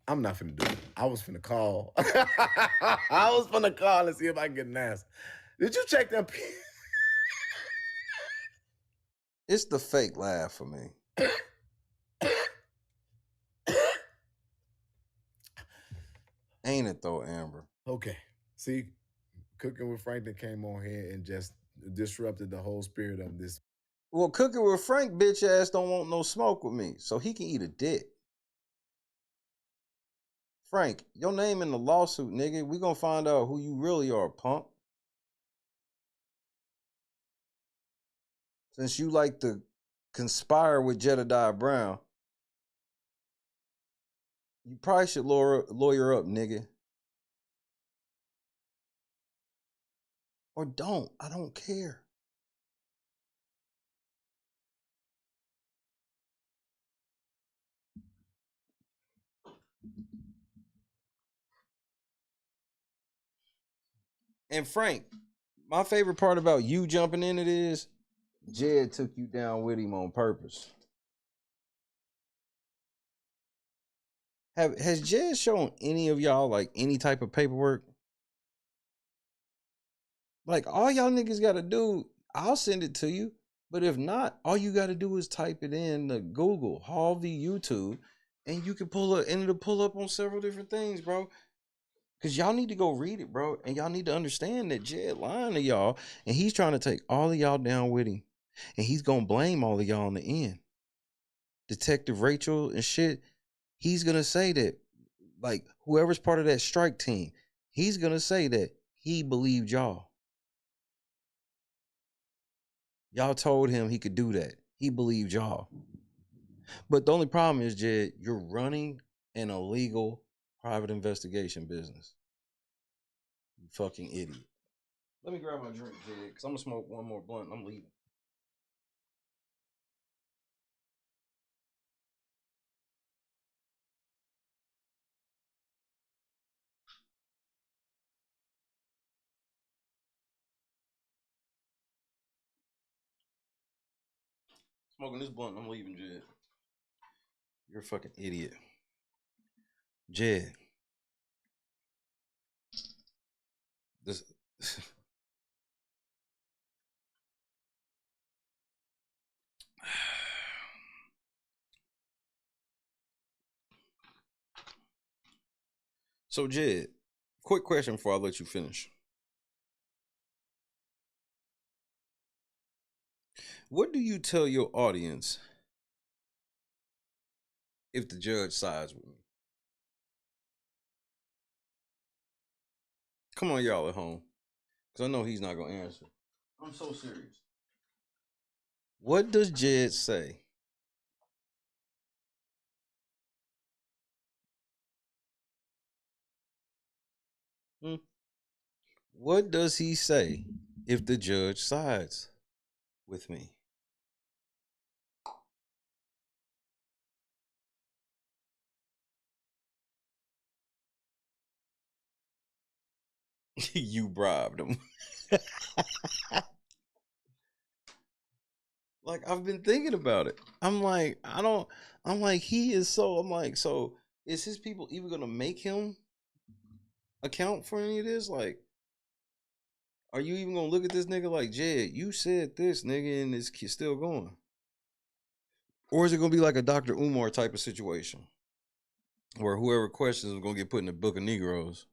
I'm not finna do it. I was finna call. I was finna call and see if I can get an answer. Did you check them? it's the fake laugh for me. Ain't it though, Amber? Okay. See, Cooking with Frank that came on here and just disrupted the whole spirit of this. Well, Cooking with Frank bitch ass don't want no smoke with me, so he can eat a dick. Frank, your name in the lawsuit, nigga. We gonna find out who you really are, punk. Since you like to conspire with Jedidiah Brown, you probably should lawyer up, nigga. Or don't. I don't care. And Frank, my favorite part about you jumping in it is Jed took you down with him on purpose. Has Jed shown any of y'all like any type of paperwork? Like, all y'all niggas gotta do, I'll send it to you. But if not, all you gotta do is type it in the Google, Harvey YouTube, and you can pull it, and it'll pull up on several different things, bro. Cause y'all need to go read it, bro. And y'all need to understand that Jed lying to y'all, and he's trying to take all of y'all down with him. And he's gonna blame all of y'all in the end. Detective Rachel and shit, he's gonna say that, like, whoever's part of that strike team, he's gonna say that he believed y'all. Y'all told him he could do that. He believed y'all. But the only problem is, Jed, you're running an illegal private investigation business. You fucking idiot. Let me grab my drink, Jed, because I'm gonna smoke one more blunt and I'm leaving. Smoking this blunt, I'm leaving, Jed. You're a fucking idiot. Jed. This. So, Jed, quick question before I let you finish. What do you tell your audience if the judge sides with me? Come on, y'all at home. Because I know he's not going to answer. I'm so serious. What does Jed say? Hmm? What does he say if the judge sides with me? You bribed him. Like, I've been thinking about it. I'm like, he is so, I'm like, so is his people even going to make him account for any of this? Like, are you even going to look at this nigga like, Jed, you said this, nigga, and it's still going? Or is it going to be like a Dr. Umar type of situation where whoever questions is going to get put in the book of Negroes?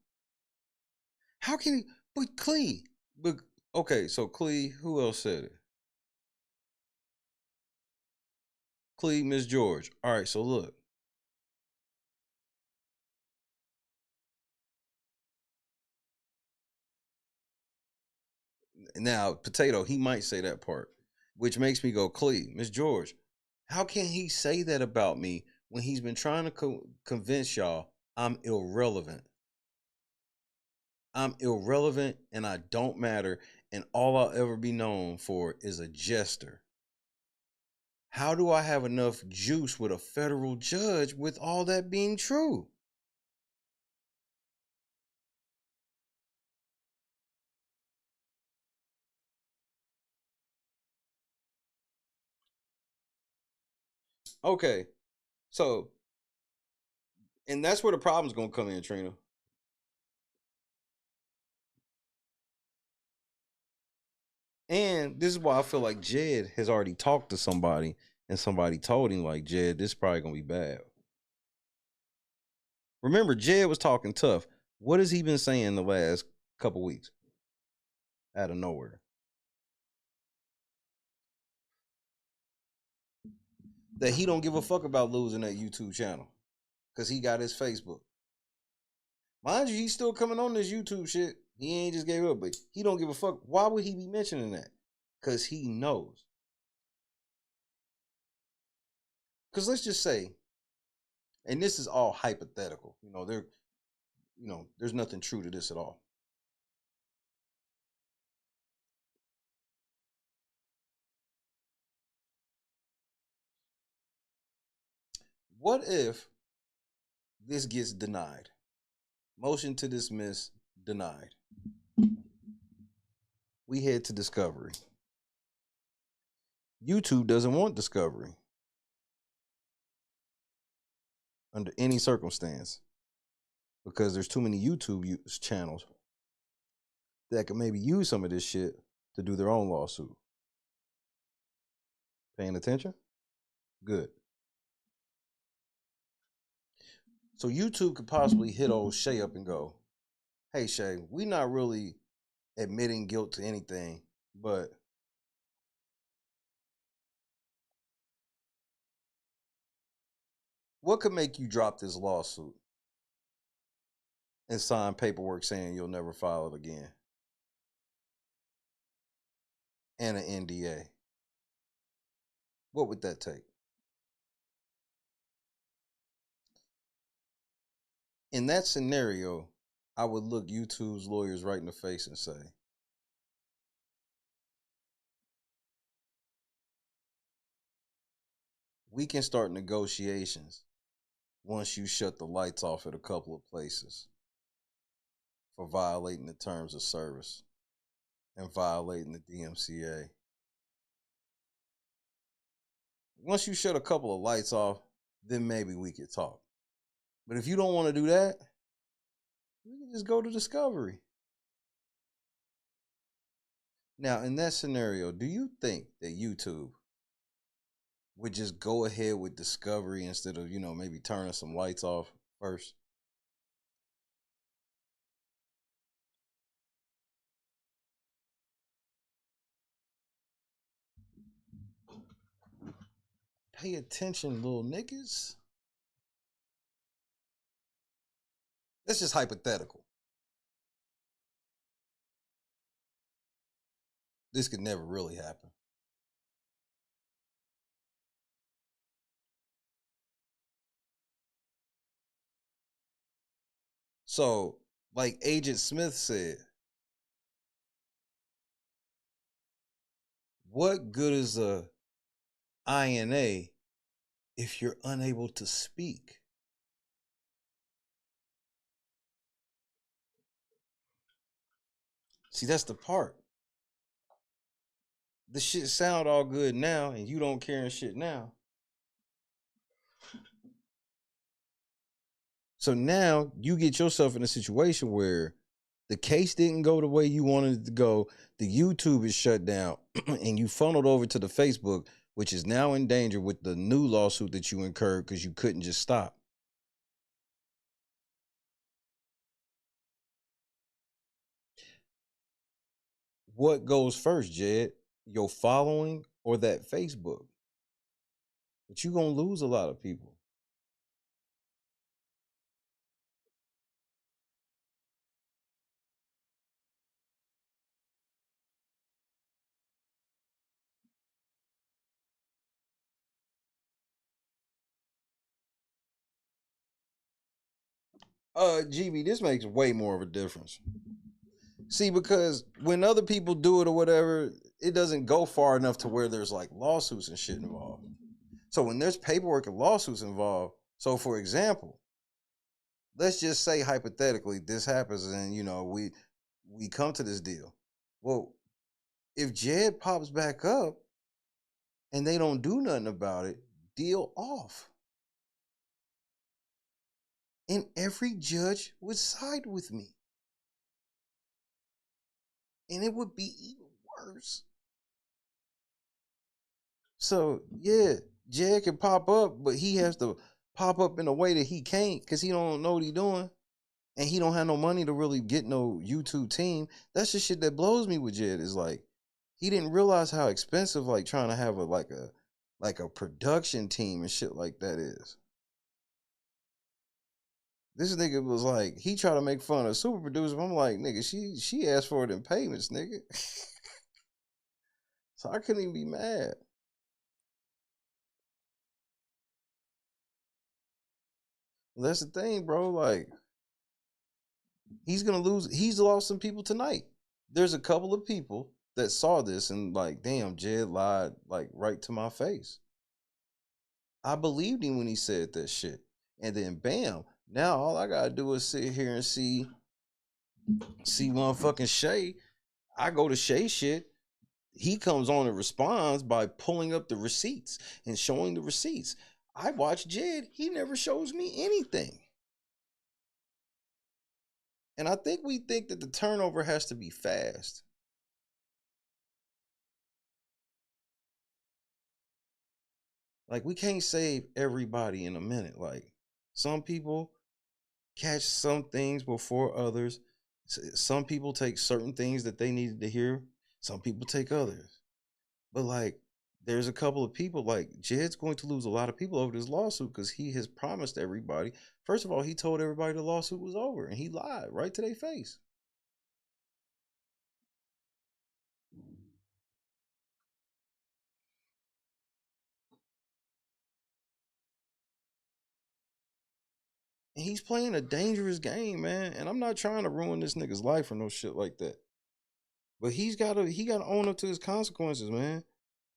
How can he? But Clee. But okay, so Clee, who else said it? Clee, Miss George. All right, so look. Now, Potato, he might say that part, which makes me go, Clee, Miss George, how can he say that about me when he's been trying to convince y'all I'm irrelevant? I'm irrelevant and I don't matter, and all I'll ever be known for is a jester. How do I have enough juice with a federal judge with all that being true? Okay, so, and that's where the problem's gonna come in, Trina. And this is why I feel like Jed has already talked to somebody and somebody told him, like, Jed, this is probably gonna be bad. Remember, Jed was talking tough. What has he been saying the last couple weeks? Out of nowhere. That he don't give a fuck about losing that YouTube channel. Cause he got his Facebook. Mind you, he's still coming on this YouTube shit. He ain't just gave up, but he don't give a fuck. Why would he be mentioning that? Cause he knows. Cause let's just say, and this is all hypothetical. There's nothing true to this at all. What if this gets denied? Motion to dismiss denied. We head to discovery. YouTube doesn't want discovery under any circumstance because there's too many YouTube channels that can maybe use some of this shit to do their own lawsuit. Paying attention? Good. So YouTube could possibly hit old Shay up and go, hey, Shay, we not really admitting guilt to anything, but what could make you drop this lawsuit and sign paperwork saying you'll never file it again? And an NDA. What would that take? In that scenario, I would look YouTube's lawyers right in the face and say, we can start negotiations once you shut the lights off at a couple of places for violating the terms of service and violating the DMCA. once you shut a couple of lights off, then maybe we could talk. But if you don't want to do that, we can just go to Discovery. Now, in that scenario, do you think that YouTube would just go ahead with Discovery instead of, maybe turning some lights off first? Pay attention, little niggas. That's just hypothetical. This could never really happen. So, like Agent Smith said, what good is a INA if you're unable to speak? See, that's the part. The shit sound all good now, and you don't care and shit now. So now you get yourself in a situation where the case didn't go the way you wanted it to go. The YouTube is shut down, and you funneled over to the Facebook, which is now in danger with the new lawsuit that you incurred because you couldn't just stop. What goes first, Jed? Your following or that Facebook? But you're going to lose a lot of people. GB, this makes way more of a difference. See, because when other people do it or whatever, it doesn't go far enough to where there's like lawsuits and shit involved. So when there's paperwork and lawsuits involved, so for example, let's just say hypothetically this happens and we come to this deal. Well, if Jed pops back up and they don't do nothing about it, deal off. And every judge would side with me. And it would be even worse. So yeah, Jed can pop up, but he has to pop up in a way that he can't because he don't know what he's doing. And he don't have no money to really get no YouTube team. That's the shit that blows me with Jed is like he didn't realize how expensive like trying to have a production team and shit like that is. This nigga was like, he tried to make fun of super producer. I'm like, nigga, she asked for it in payments, nigga. So I couldn't even be mad. That's the thing, bro. Like, he's gonna lose. He's lost some people tonight. There's a couple of people that saw this and like, damn, Jed lied like right to my face. I believed him when he said that shit. And then bam, now all I gotta do is sit here and see motherfucking Shay. I go to Shay shit. He comes on and responds by pulling up the receipts and showing the receipts. I watch Jed. He never shows me anything. And I think we think that the turnover has to be fast. Like, we can't save everybody in a minute. Like, some people catch some things before others. Some people take certain things that they needed to hear. Some people take others. But like, there's a couple of people like Jed's going to lose a lot of people over this lawsuit because he has promised everybody. First of all, he told everybody the lawsuit was over and he lied right to their face. And he's playing a dangerous game, man. And I'm not trying to ruin this nigga's life or no shit like that. But he gotta own up to his consequences, man.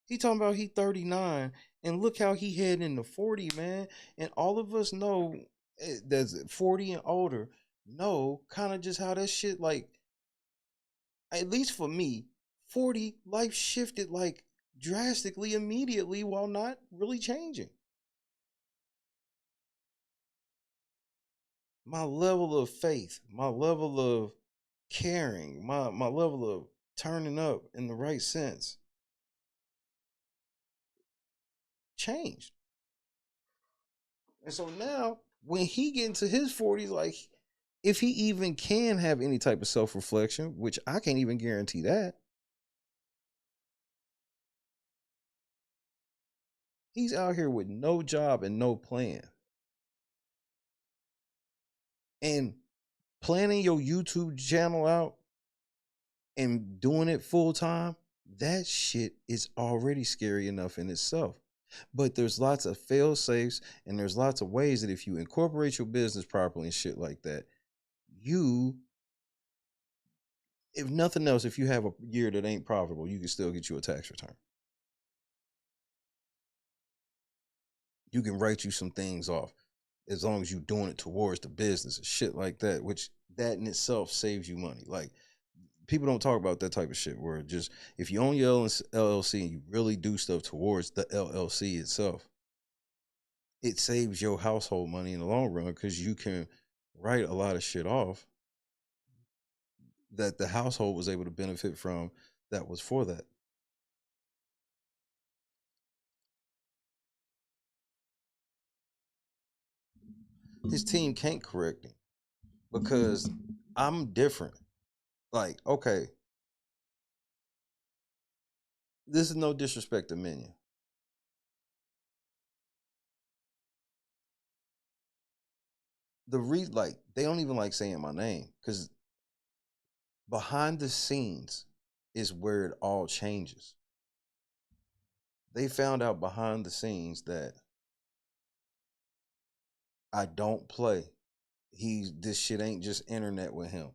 He talking about he 39 and look how he heading into 40, man. And all of us know that's 40 and older know kind of just how that shit like, at least for me, 40 life shifted like drastically immediately while not really changing. My level of faith, my level of caring, my level of turning up in the right sense changed. And so now when he get into his 40s, like if he even can have any type of self-reflection, which I can't even guarantee that, he's out here with no job and no plan. And planning your YouTube channel out and doing it full time, that shit is already scary enough in itself. But there's lots of fail safes and there's lots of ways that if you incorporate your business properly and shit like that, you, if nothing else, if you have a year that ain't profitable, you can still get you a tax return. You can write you some things off as long as you're doing it towards the business and shit like that, which that in itself saves you money. Like people don't talk about that type of shit where just if you own your LLC and you really do stuff towards the LLC itself, it saves your household money in the long run because you can write a lot of shit off that the household was able to benefit from that was for that. His team can't correct him because I'm different. Like, okay, this is no disrespect to Minion. The reason, like, they don't even like saying my name because behind the scenes is where it all changes. They found out behind the scenes that I don't play. This shit ain't just internet with him.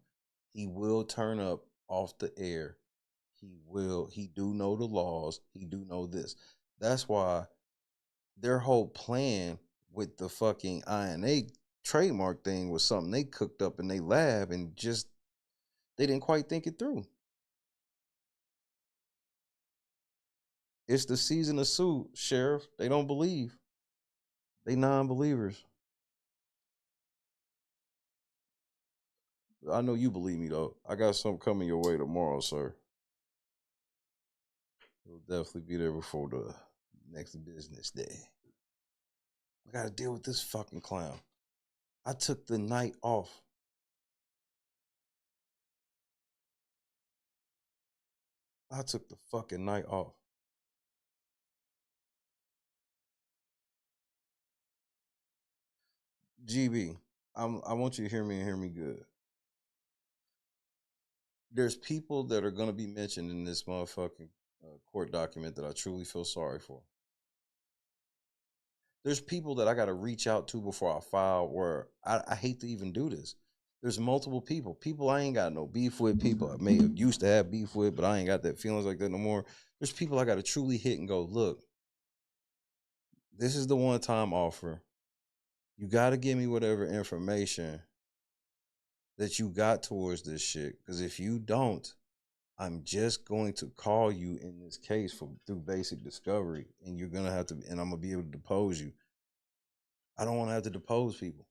He will turn up off the air. He do know the laws. He do know this. That's why their whole plan with the fucking INA trademark thing was something they cooked up in their lab and just they didn't quite think it through. It's the season of suit, Sheriff. They don't believe. They non-believers. I know you believe me though. I got something coming your way tomorrow, sir. It'll definitely be there before the next business day. I gotta deal with this fucking clown. I took the night off. I took the fucking night off. GB, I want you to hear me and hear me good. There's people that are going to be mentioned in this motherfucking court document that I truly feel sorry for. There's people that I got to reach out to before I file where I hate to even do this. There's multiple people I ain't got no beef with, people I may have used to have beef with, but I ain't got that feelings like that no more. There's people I got to truly hit and go, look, this is the one time offer. You got to give me whatever information that you got towards this shit. Because if you don't, I'm just going to call you in this case through basic discovery, and you're gonna have to, and I'm gonna be able to depose you. I don't want to have to depose people.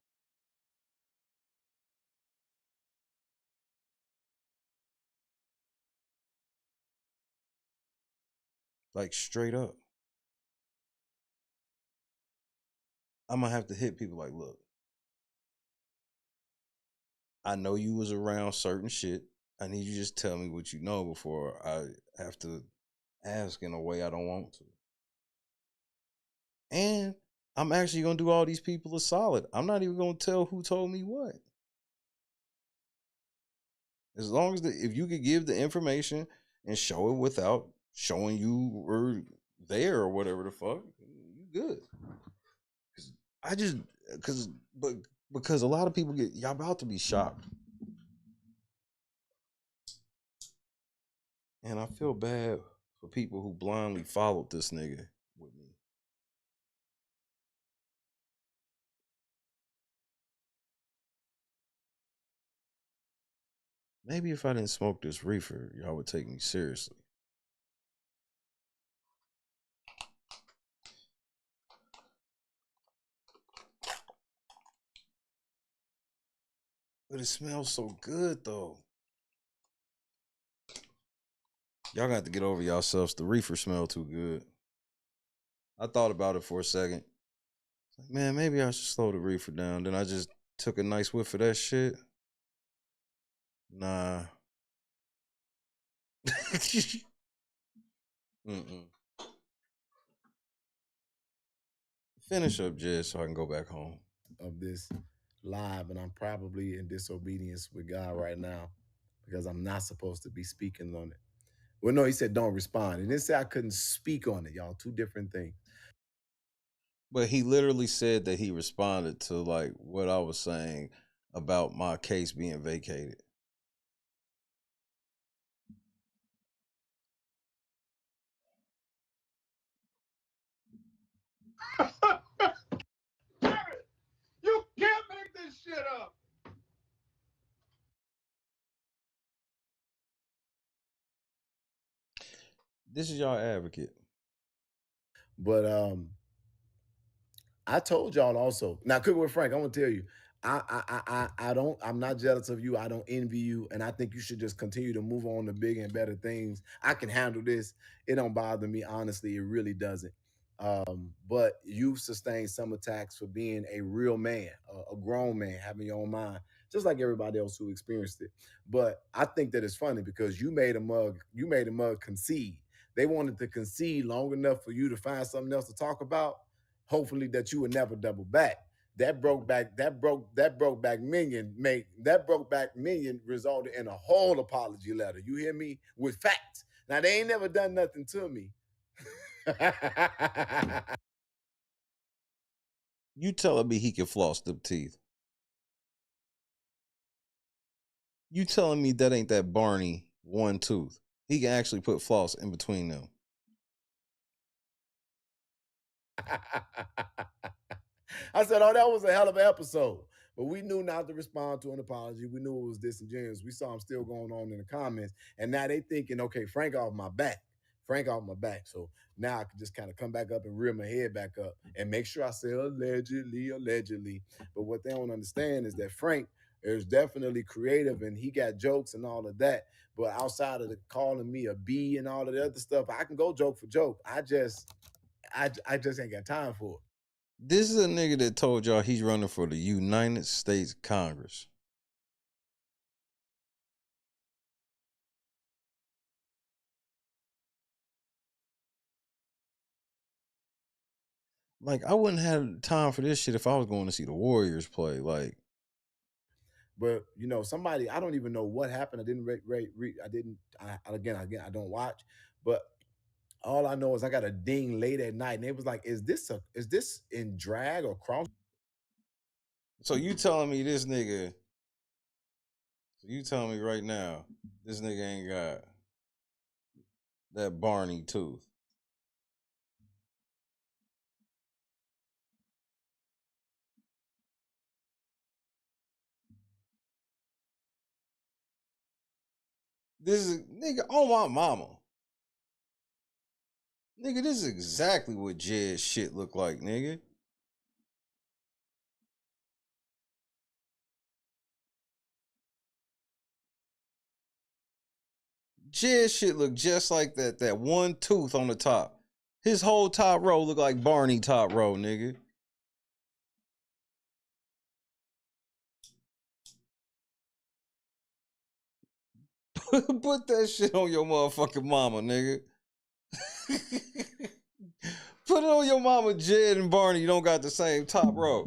Like straight up. I'm gonna have to hit people like, look, I know you was around certain shit. I need you to just tell me what you know before I have to ask in a way I don't want to. And I'm actually gonna do all these people a solid. I'm not even gonna tell who told me what. As long as if you could give the information and show it without showing you were there or whatever the fuck, you good. Cause I just cause but because a lot of people y'all about to be shocked. And I feel bad for people who blindly followed this nigga with me. Maybe if I didn't smoke this reefer, y'all would take me seriously. But it smells so good though. Y'all got to get over yourselves. The reefer smell too good. I thought about it for a second. Like, man, maybe I should slow the reefer down. Then I just took a nice whiff of that shit. Nah. Mm-mm. Finish up, Jed, so I can go back home. Of this live, and I'm probably in disobedience with God right now because I'm not supposed to be speaking on it. Well, no, he said don't respond. He didn't say I couldn't speak on it, y'all. Two different things. But he literally said that he responded to like what I was saying about my case being vacated. You can't make this shit up. This is y'all advocate. But I told y'all also. Now, Cook with Frank, I'm gonna tell you, I don't. I'm not jealous of you. I don't envy you, and I think you should just continue to move on to bigger and better things. I can handle this. It don't bother me, honestly. It really doesn't. But you've sustained some attacks for being a real man, a grown man, having your own mind, just like everybody else who experienced it. But I think that it's funny because you made a mug concede. They wanted to concede long enough for you to find something else to talk about. Hopefully that you would never double back. That broke back minion resulted in a whole apology letter. You hear me? With facts. Now they ain't never done nothing to me. You telling me he can floss them teeth? You telling me that ain't that Barney one tooth? He can actually put floss in between them. I said, oh, that was a hell of an episode. But we knew not to respond to an apology. We knew it was disingenuous. We saw him still going on in the comments. And now they thinking, okay, Frank off my back. Frank off my back. So now I can just kind of come back up and rear my head back up and make sure I say allegedly, allegedly. But what they don't understand is that Frank is definitely creative and he got jokes and all of that. But outside of the calling me a B and all of the other stuff, I can go joke for joke. I just ain't got time for it. This is a nigga that told y'all he's running for the United States Congress. Like, I wouldn't have time for this shit if I was going to see the Warriors play. Like, but you know, somebody I don't even know what happened. I didn't I didn't. Again, I don't watch. But all I know is I got a ding late at night, and it was like, is this in drag or cross? so you telling me this nigga? So you telling me right now this nigga ain't got that Barney tooth? This is nigga on my mama. Nigga, this is exactly what Jed's shit look like, nigga. Jed's shit look just like that one tooth on the top. His whole top row look like Barney top row, nigga. Put that shit on your motherfucking mama, nigga. Put it on your mama, Jed and Barney. You don't got the same top row.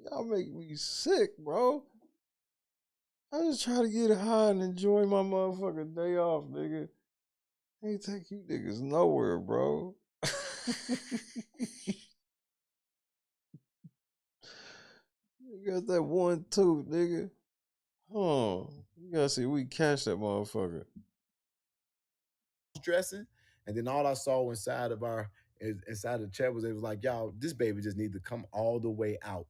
Y'all make me sick, bro. I just try to get high and enjoy my motherfucking day off, nigga. Ain't take you niggas nowhere, bro. You got that one tooth, nigga. Huh. You gotta see we catch that motherfucker. Dressing, and then all I saw inside the chat was it was like, y'all, this baby just need to come all the way out.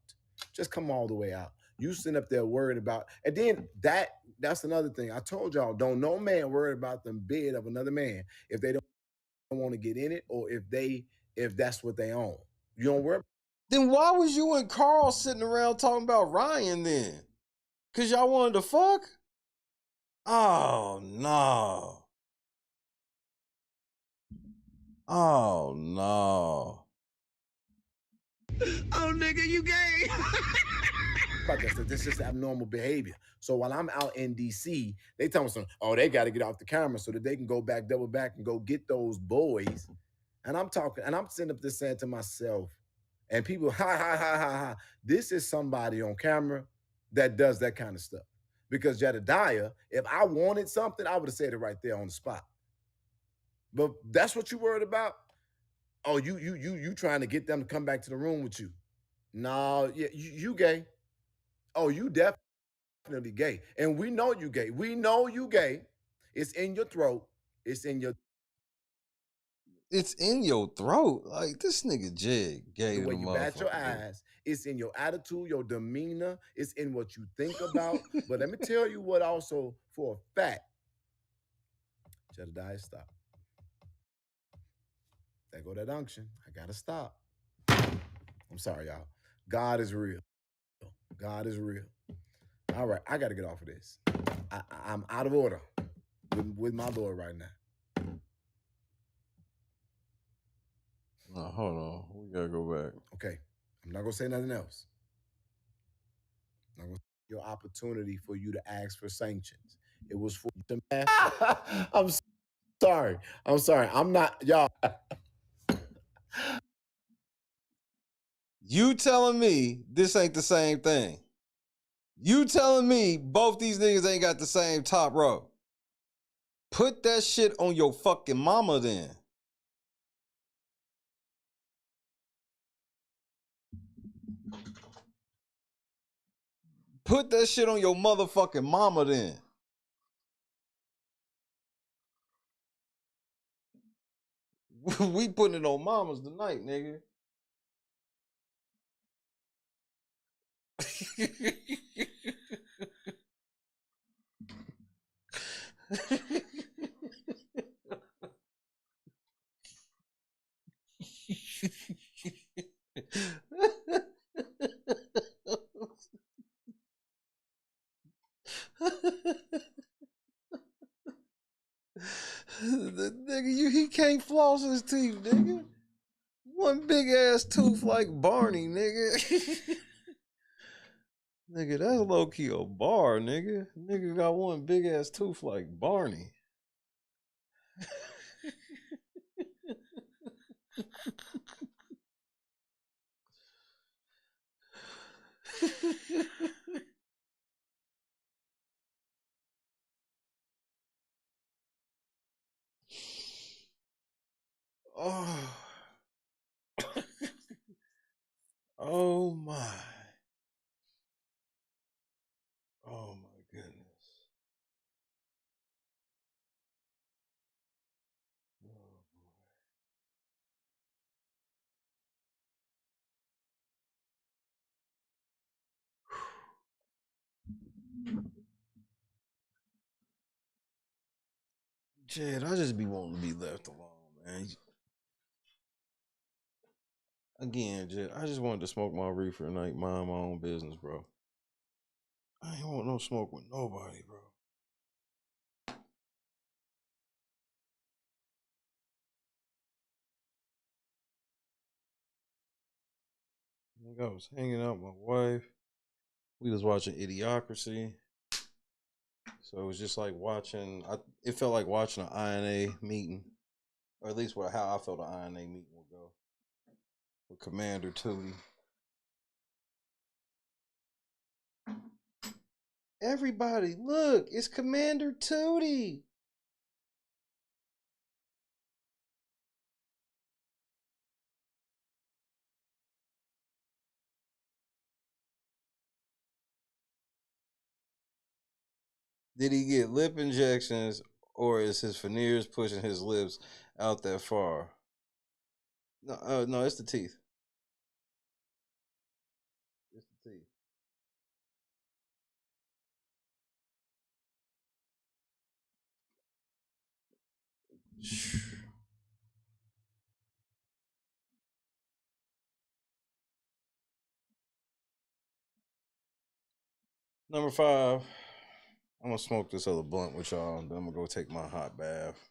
Just come all the way out. You sitting up there worried about, and then that's another thing. I told y'all, don't no man worry about the bed of another man if they don't. want to get in it or if that's what they own. You don't worry. Then why was you and Carl sitting around talking about Ryan then? Cause y'all wanted to fuck? Oh no. Oh no. Oh nigga, you gay. But this is abnormal behavior. So while I'm out in DC, they tell me something, oh, they got to get off the camera so that they can go back, double back, and go get those boys. And I'm talking, and I'm sitting up there saying to myself, and people, ha ha ha ha ha. This is somebody on camera that does that kind of stuff. Because Jedidiah, if I wanted something, I would have said it right there on the spot. But that's what you worried about? Oh, you trying to get them to come back to the room with you. No, yeah, you gay. Oh, you definitely gay. And we know you gay. We know you gay. It's in your throat. It's in your It's in your throat. Like this nigga Jig gay the to way the you bat your motherfucker. eyes. It's in your attitude, your demeanor. It's in what you think about. But let me tell you what also for a fact. Jedidiah, stop. There go that unction. I gotta stop. I'm sorry, y'all. God is real. God is real. All right, I gotta get off of this. I'm out of order with my Lord right now. No, hold on. We gotta go back. Okay. I'm not gonna say nothing else. I'm gonna your opportunity for you to ask for sanctions. It was for you to I'm sorry. I'm sorry. I'm not y'all. You telling me this ain't the same thing? You telling me both these niggas ain't got the same top row? Put that shit on your fucking mama then. Put that shit on your motherfucking mama then. We putting it on mamas tonight, nigga. The nigga, he can't floss his teeth, nigga. One big ass tooth like Barney, nigga. Nigga, that's low key a bar, nigga. Nigga got one big ass tooth like Barney. Oh. Oh my. Oh my goodness. Jed, I just be wanting to be left alone, man. Again, Jed, I just wanted to smoke my reefer and like mind my own business, bro. I ain't want no smoke with nobody, bro. Nigga, I was hanging out with my wife. We was watching Idiocracy. So it was just like watching. It felt like watching an INA meeting, or at least how I felt an INA meeting would go with Commander Tootie. Everybody, look! It's Commander Tootie. Did he get lip injections, or is his veneers pushing his lips out that far? No, no, it's the teeth. It's the teeth. Number 5, I'm gonna smoke this other blunt with y'all, and then I'm gonna go take my hot bath.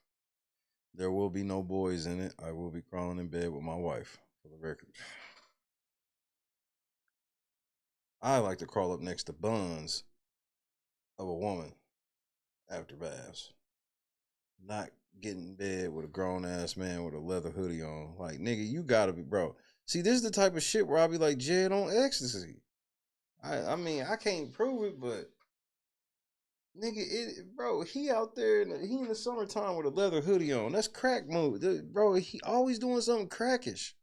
There will be no boys in it. I will be crawling in bed with my wife, for the record. I like to crawl up next to buns of a woman after baths. Not getting in bed with a grown ass man with a leather hoodie on. Like, nigga, you gotta be, bro. See, this is the type of shit where I'll be like, Jed on ecstasy. I mean, I can't prove it, but nigga, bro, he out there, he in the summertime with a leather hoodie on. That's crack move, bro. He always doing something crackish.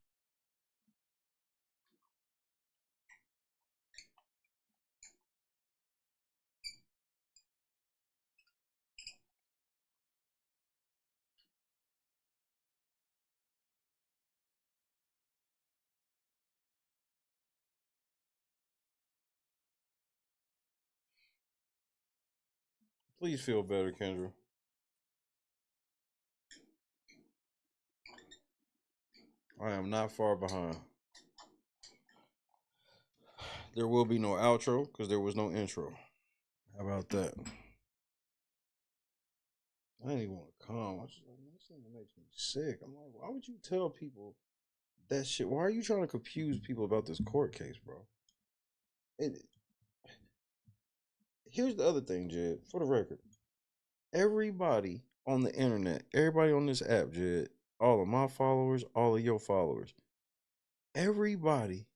Please feel better, Kendra. I am not far behind. There will be no outro because there was no intro. How about that? I didn't even want to come. I was just like, man, this thing makes me sick. I'm like, why would you tell people that shit? Why are you trying to confuse people about this court case, bro? And here's the other thing, Jed, for the record. Everybody on the internet, everybody on this app, Jed, all of my followers, all of your followers, everybody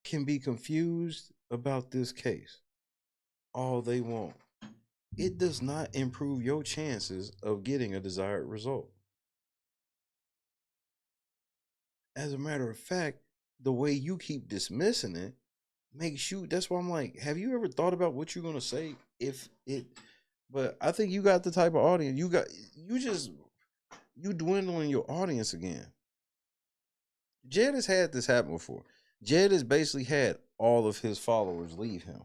can be confused about this case all they want. It does not improve your chances of getting a desired result. As a matter of fact, the way you keep dismissing it makes you, that's why I'm like, have you ever thought about what you're gonna say if it, but I think you got the type of audience you dwindling your audience again. Jed has had this happen before. Jed has basically had all of his followers leave him.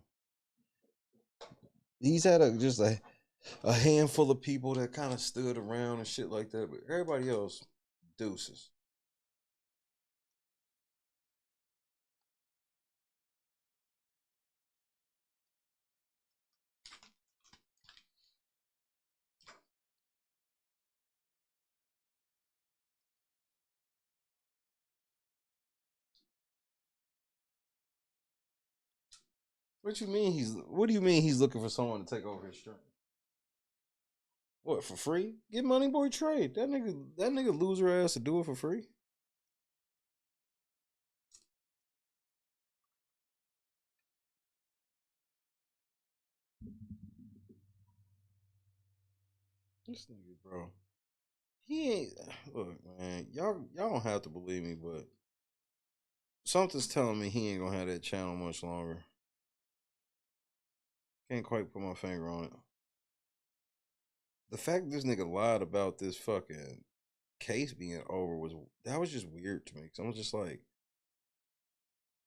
He's had just a handful of people that kind of stood around and shit like that, but everybody else, deuces. What you mean what do you mean he's looking for someone to take over his stream? What, for free? Get Money Boy Trade. That nigga loser ass to do it for free. This nigga, bro. He ain't look, man. Y'all don't have to believe me, but something's telling me he ain't gonna have that channel much longer. Can't quite put my finger on it. The fact that this nigga lied about this fucking case being over was just weird to me. Cause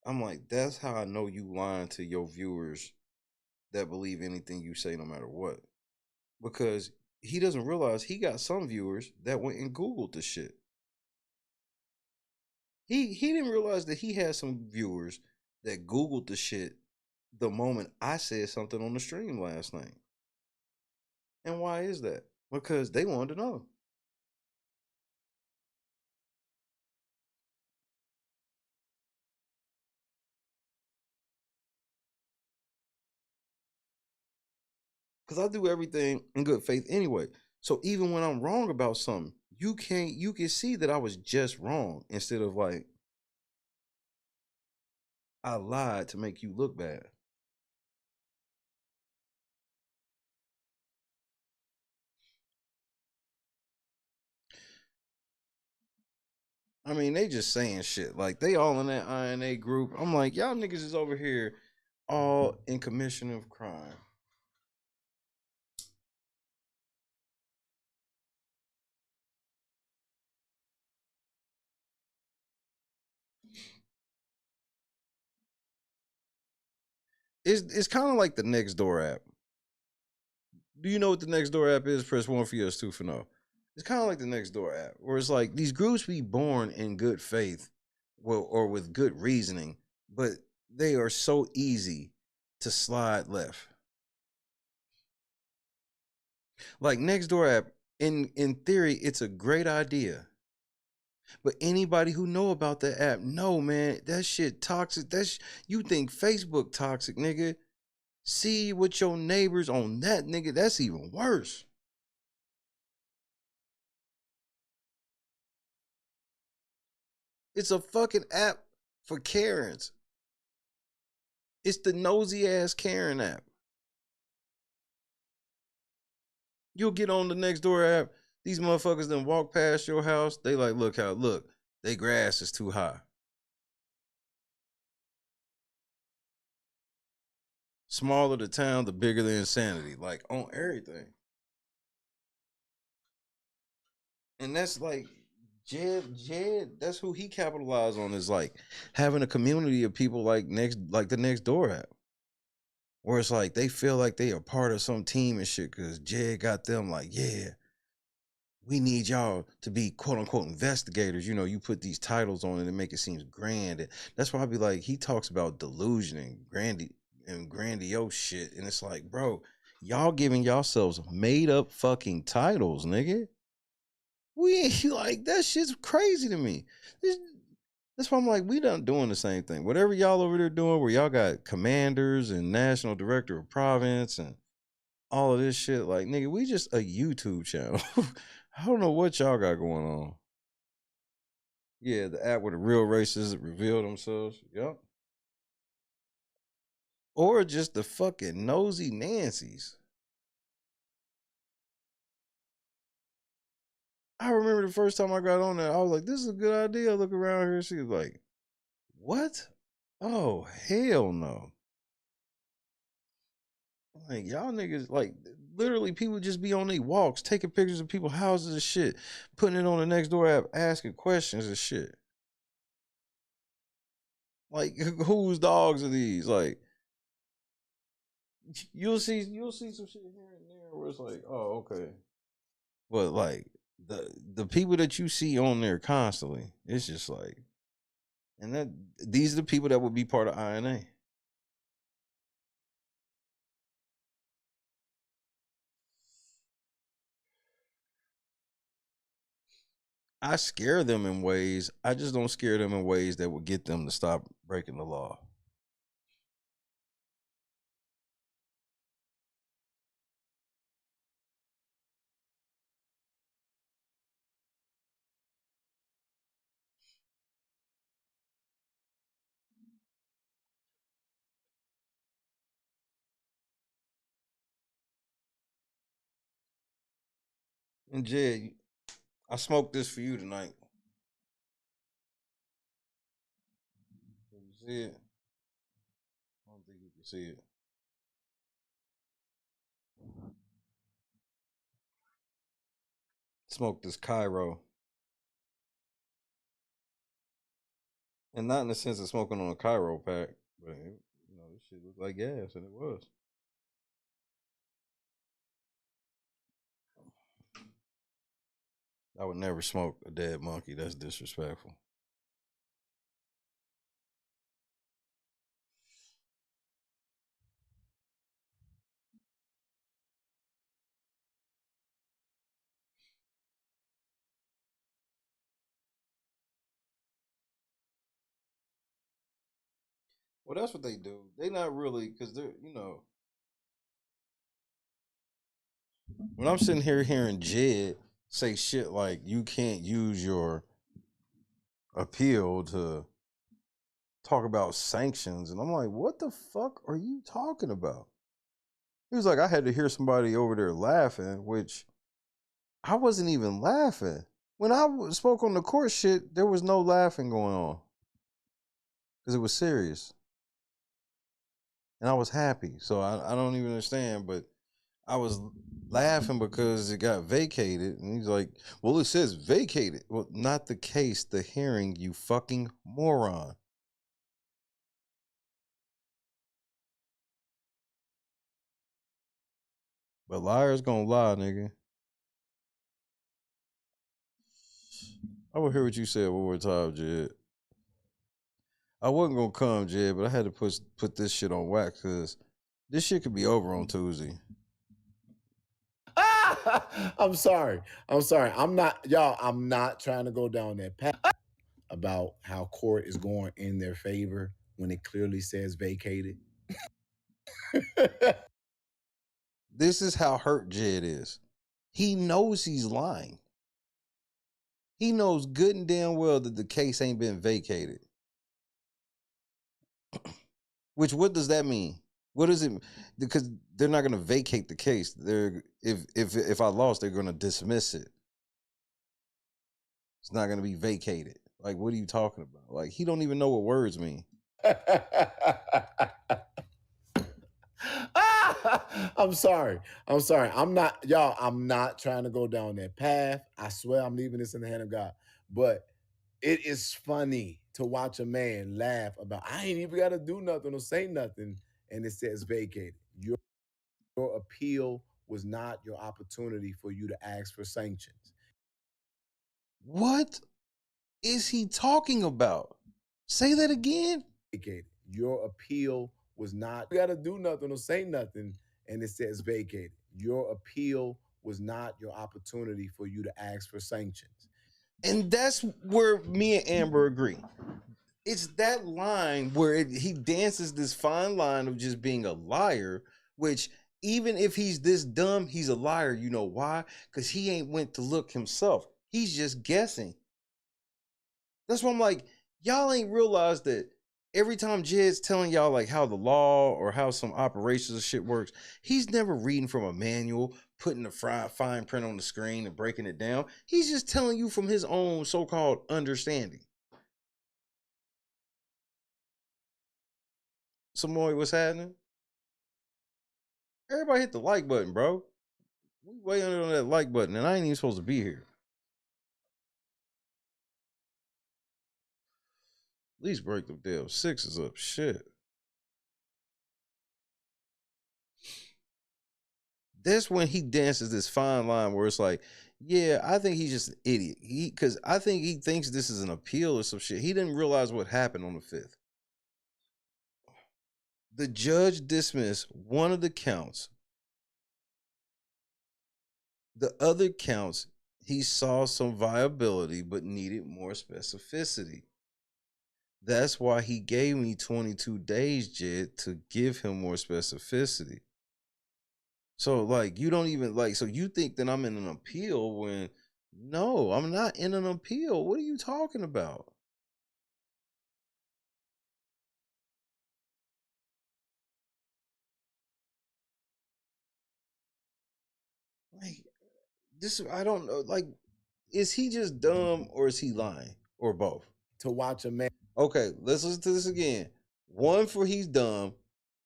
I'm like, that's how I know you lying to your viewers that believe anything you say no matter what. Because he doesn't realize he got some viewers that went and Googled the shit. He didn't realize that he had some viewers that Googled the shit the moment I said something on the stream last night. And why is that? Because they wanted to know. Because I do everything in good faith anyway. So even when I'm wrong about something, you can see that I was just wrong instead of like I lied to make you look bad. I mean, they just saying shit. Like, they all in that INA group. I'm like, y'all niggas is over here all in commission of crime. It's kind of like the Nextdoor app. Do you know what the Nextdoor app is? Press 1 for yes, 2 for no. It's kind of like the Nextdoor app, where it's like these groups be born in good faith, well, or with good reasoning, but they are so easy to slide left. Like Nextdoor app, in theory, it's a great idea. But anybody who know about that app, no man, that shit toxic. You think Facebook toxic, nigga. See what your neighbors on that, nigga, that's even worse. It's a fucking app for Karens. It's the nosy ass Karen app. You'll get on the Nextdoor app. These motherfuckers then walk past your house. They like, look, they grass is too high. Smaller the town, the bigger the insanity. Like on everything. And that's like Jed, that's who he capitalized on, is like having a community of people like the Nextdoor app. Where it's like they feel like they are part of some team and shit because Jed got them like, yeah, we need y'all to be quote unquote investigators. You know, you put these titles on it and make it seem grand. And that's why I be like, he talks about delusion and grandiose shit. And it's like, bro, y'all giving yourselves made up fucking titles, nigga. We ain't like, that shit's crazy to me. That's why I'm like, we done doing the same thing. Whatever y'all over there doing, where y'all got commanders and national director of province and all of this shit, like, nigga, we just a YouTube channel. I don't know what y'all got going on. Yeah, the app where the real racists reveal themselves. Yep. Or just the fucking nosy Nancy's. I remember the first time I got on there, I was like, this is a good idea. Look around here. She was like, what? Oh, hell no. Like, y'all niggas, like, literally people just be on their walks, taking pictures of people's houses and shit, putting it on the Nextdoor app, asking questions and shit. Like, whose dogs are these? Like, you'll see some shit here and there where it's like, oh, okay. But like the people that you see on there constantly, it's just like, and that these are the people that would be part of INA. I scare them in ways. I just don't scare them in ways that would get them to stop breaking the law. And Jed, I smoked this for you tonight. Can you see it? I don't think you can see it. Smoked this Cairo. And not in the sense of smoking on a Cairo pack, but this shit looked like gas, and it was. I would never smoke a dead monkey. That's disrespectful. Well, that's what they do. They not really, because they're, when I'm sitting here hearing Jed say shit like you can't use your appeal to talk about sanctions, and I'm like, what the fuck are you talking about? He was like, I had to hear somebody over there laughing, which I wasn't even laughing. When I spoke on the court shit, there was no laughing going on because it was serious. And I was happy. So I don't even understand, but I was laughing because it got vacated. And he's like, well, it says vacated. Well, not the case, the hearing, you fucking moron. But liars gonna lie, nigga. I will hear what you said one more time, Jed. I wasn't gonna come, Jed, but I had to put this shit on wax because This shit could be over on Tuesday. I'm sorry. I'm not trying to go down that path about how court is going in their favor when it clearly says vacated. This is how hurt Jed is. He knows he's lying. He knows good and damn well that the case ain't been vacated. Which, what does that mean? What is it? Because they're not going to vacate the case. They're if I lost, they're going to dismiss it. It's not going to be vacated. Like, what are you talking about? Like, he don't even know what words mean. I'm sorry. I'm not trying to go down that path. I swear I'm leaving this in the hand of God. But it is funny to watch a man laugh about, I ain't even got to do nothing or say nothing, and it says vacated. Your appeal was not your opportunity for you to ask for sanctions. What is he talking about? Say that again. Vacated. Your appeal was not, you got to do nothing or say nothing, and it says vacated. Your appeal was not your opportunity for you to ask for sanctions. And that's where me and Amber agree. It's that line where he dances this fine line of just being a liar, which even if he's this dumb, he's a liar. You know why? Because he ain't went to look himself. He's just guessing. That's why I'm like, y'all ain't realized that every time Jed's telling y'all like how the law or how some operations of shit works, he's never reading from a manual, putting the fine print on the screen and breaking it down. He's just telling you from his own so-called understanding. Samoy, what's happening? Everybody hit the like button, bro. We waiting on that like button, and I ain't even supposed to be here. At least break the deal. 6 is up. Shit. That's when he dances this fine line where it's like, yeah, I think he's just an idiot. Because I think he thinks this is an appeal or some shit. He didn't realize what happened on the 5th. The judge dismissed one of the counts. The other counts, he saw some viability but needed more specificity. That's why he gave me 22 days, Jed, to give him more specificity. So, like, you don't even, like, so you think that I'm in an appeal when, no, I'm not in an appeal. What are you talking about? Like, this, I don't know, like, is he just dumb or is he lying? Or both? To watch a man. Okay, let's listen to this again. 1 for he's dumb,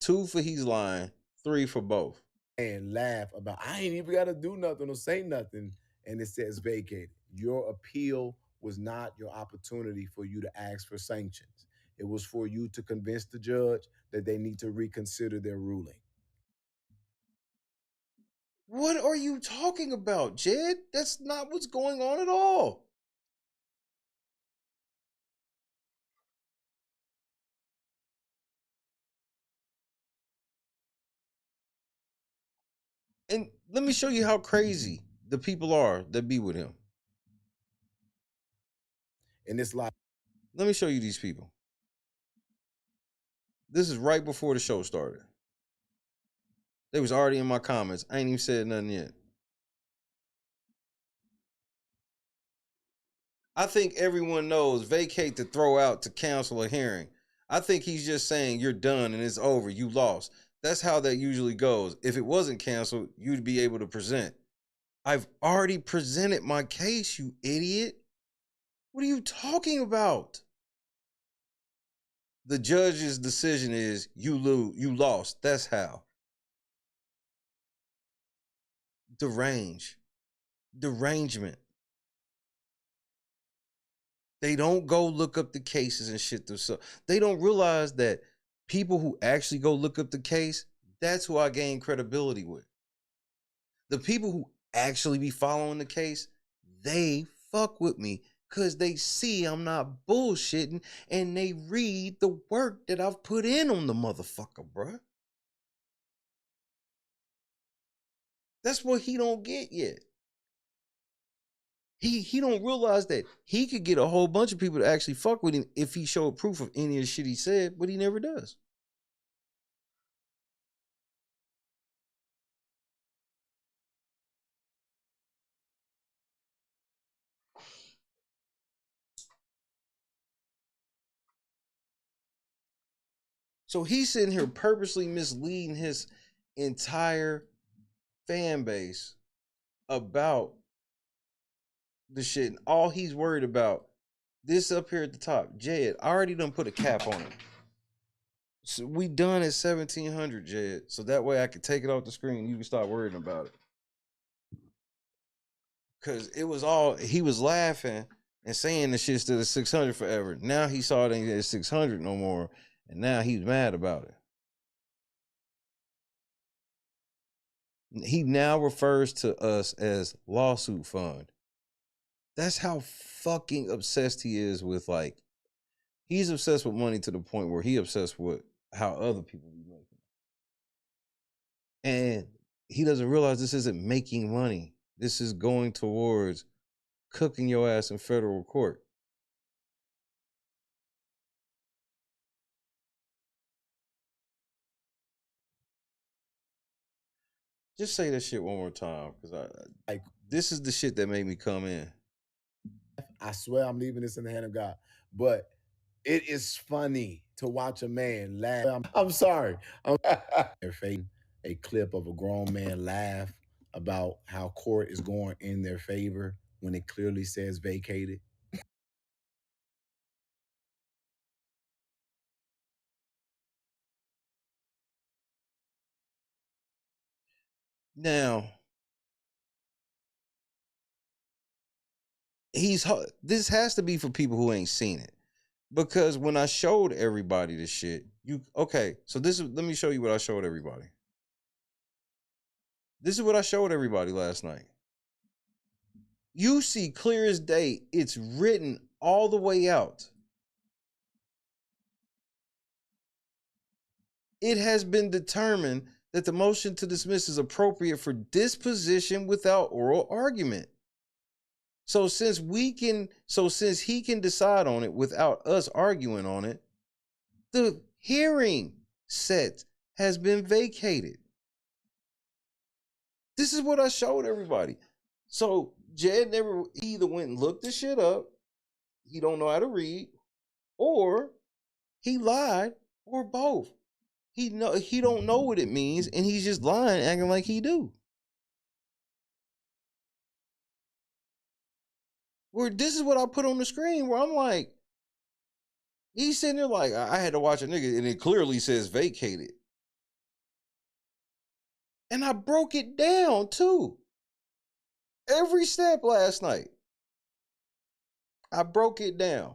2 for he's lying, 3 for both. And laugh about, I ain't even got to do nothing or say nothing, and it says vacated. Your appeal was not your opportunity for you to ask for sanctions. It was for you to convince the judge that they need to reconsider their ruling. What are you talking about, Jed? That's not what's going on at all. And let me show you how crazy the people are that be with him. And it's like, let me show you these people. This is right before the show started. They was already in my comments. I ain't even said nothing yet. I think everyone knows vacate to throw out to cancel a hearing. I think he's just saying you're done and it's over. You lost. That's how that usually goes. If it wasn't canceled, you'd be able to present. I've already presented my case, you idiot. What are you talking about? The judge's decision is you lose, you lost. That's how. Derangement. They don't go look up the cases and shit themselves. They don't realize that people who actually go look up the case, that's who I gain credibility with. The people who actually be following the case, they fuck with me because they see I'm not bullshitting and they read the work that I've put in on the motherfucker, bruh. That's what he don't get yet. He don't realize that he could get a whole bunch of people to actually fuck with him if he showed proof of any of the shit he said, but he never does. So he's sitting here purposely misleading his entire fan base about the shit. And all he's worried about, this up here at the top, Jed, I already done put a cap on it. So we done at 1700, Jed. So that way I can take it off the screen and you can start worrying about it. Cause it was all, he was laughing and saying the shit still at 600 forever. Now he saw it ain't at 600 no more. And now he's mad about it. He now refers to us as lawsuit fund. That's how fucking obsessed he is with, like, he's obsessed with money to the point where he obsessed with how other people be making. And he doesn't realize this isn't making money. This is going towards cooking your ass in federal court. Just say that shit one more time, because this is the shit that made me come in. I swear I'm leaving this in the hand of God. But it is funny to watch a man laugh. I'm sorry. They're faking a clip of a grown man laugh about how court is going in their favor when it clearly says vacated. Now, this has to be for people who ain't seen it. Because when I showed everybody this shit, let me show you what I showed everybody. This is what I showed everybody last night. You see clear as day, it's written all the way out. It has been determined that the motion to dismiss is appropriate for disposition without oral argument. So since he can decide on it without us arguing on it, the hearing set has been vacated. This is what I showed everybody. So Jed he either went and looked this shit up, he don't know how to read, or he lied, or both. He don't know what it means, and he's just lying, acting like he do. Where this is what I put on the screen, where I'm like, he's sitting there like, I had to watch a nigga, and it clearly says vacated. And I broke it down too. Every step last night. I broke it down.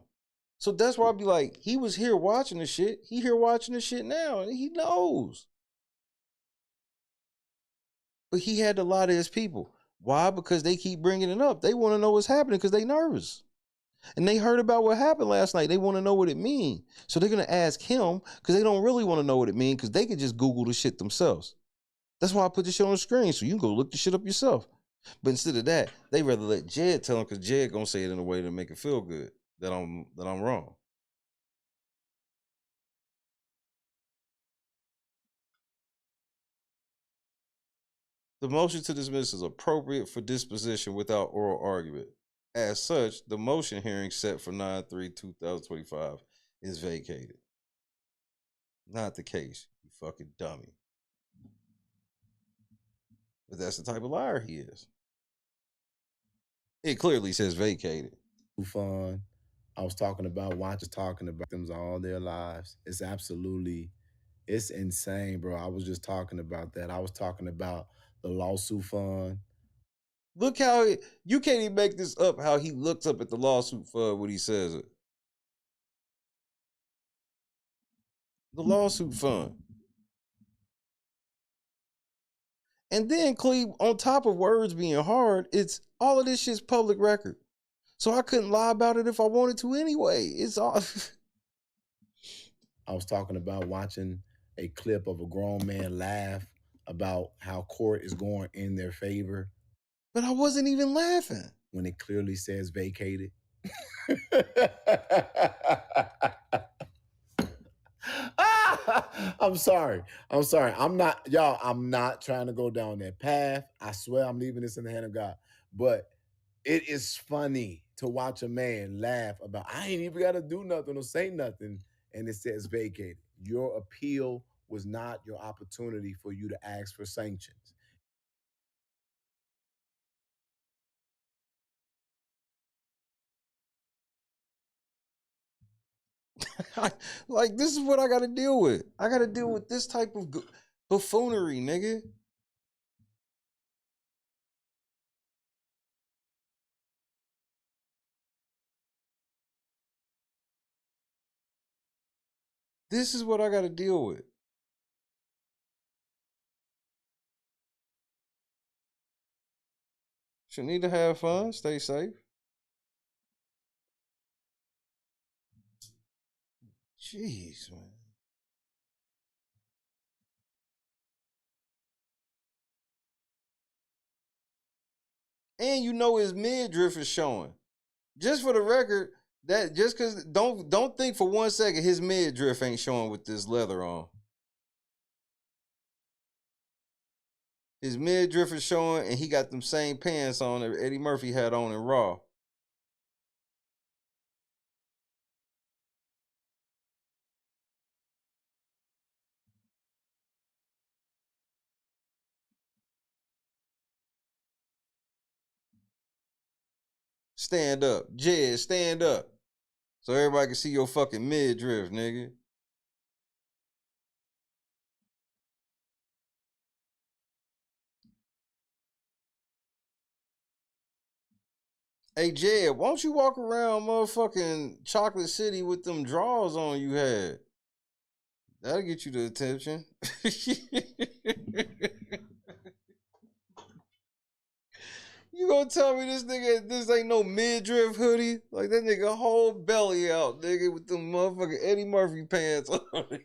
So that's why I'd be like, he was here watching the shit. He here watching the shit now, and he knows. But he had to lie to his people. Why? Because they keep bringing it up. They want to know what's happening because they nervous. And they heard about what happened last night. They want to know what it means. So they're going to ask him because they don't really want to know what it means because they could just Google the shit themselves. That's why I put the shit on the screen so you can go look the shit up yourself. But instead of that, they rather let Jed tell them because Jed going to say it in a way to make it feel good that I'm wrong. The motion to dismiss is appropriate for disposition without oral argument. As such, the motion hearing set for 9/3/2025 is vacated. Not the case, you fucking dummy. But that's the type of liar he is. It clearly says vacated. Fun. I was talking about talking about them all their lives. It's insane, bro. I was just talking about that. I was talking about the lawsuit fund. Look how you can't even make this up. How he looks up at the lawsuit fund when he says it. The lawsuit fund. And then, Cleve, on top of words being hard, it's all of this shit's public record. So I couldn't lie about it if I wanted to anyway. It's all. I was talking about watching a clip of a grown man laugh about how court is going in their favor But I wasn't even laughing. when it clearly says vacated? I'm sorry. I'm not, y'all, I'm not trying to go down that path. I swear I'm leaving this in the hand of God. But it is funny to watch a man laugh about, I ain't even got to do nothing or say nothing, and it says vacated. Your appeal was not your opportunity for you to ask for sanctions. Like, this is what I got to deal with. I got to deal with this type of buffoonery, nigga. This is what I got to deal with. Should need to have fun, stay safe. Jeez, man. And you know his midriff is showing. Just for the record, that just cause don't think for 1 second his midriff ain't showing with this leather on. His midriff is showing, and he got them same pants on that Eddie Murphy had on in Raw. Stand up. Jed, stand up. So everybody can see your fucking midriff, nigga. Hey, Jed, why don't you walk around motherfucking Chocolate City with them drawers on you had? That'll get you the attention. You gonna tell me this ain't no midriff hoodie? Like, that nigga whole belly out, nigga, with them motherfucking Eddie Murphy pants on.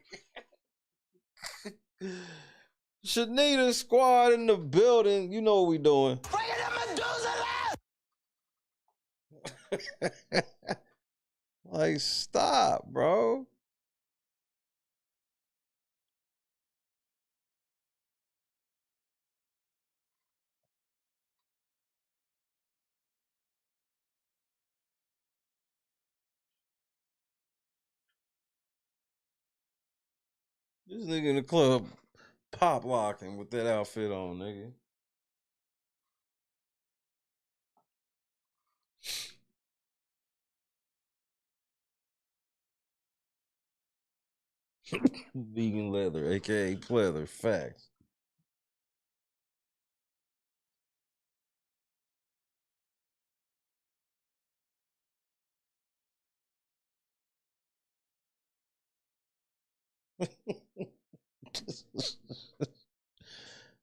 Shanita squad in the building. You know what we doing. Like, stop, bro. This nigga in the club pop locking with that outfit on, nigga. Vegan leather, aka pleather. Facts.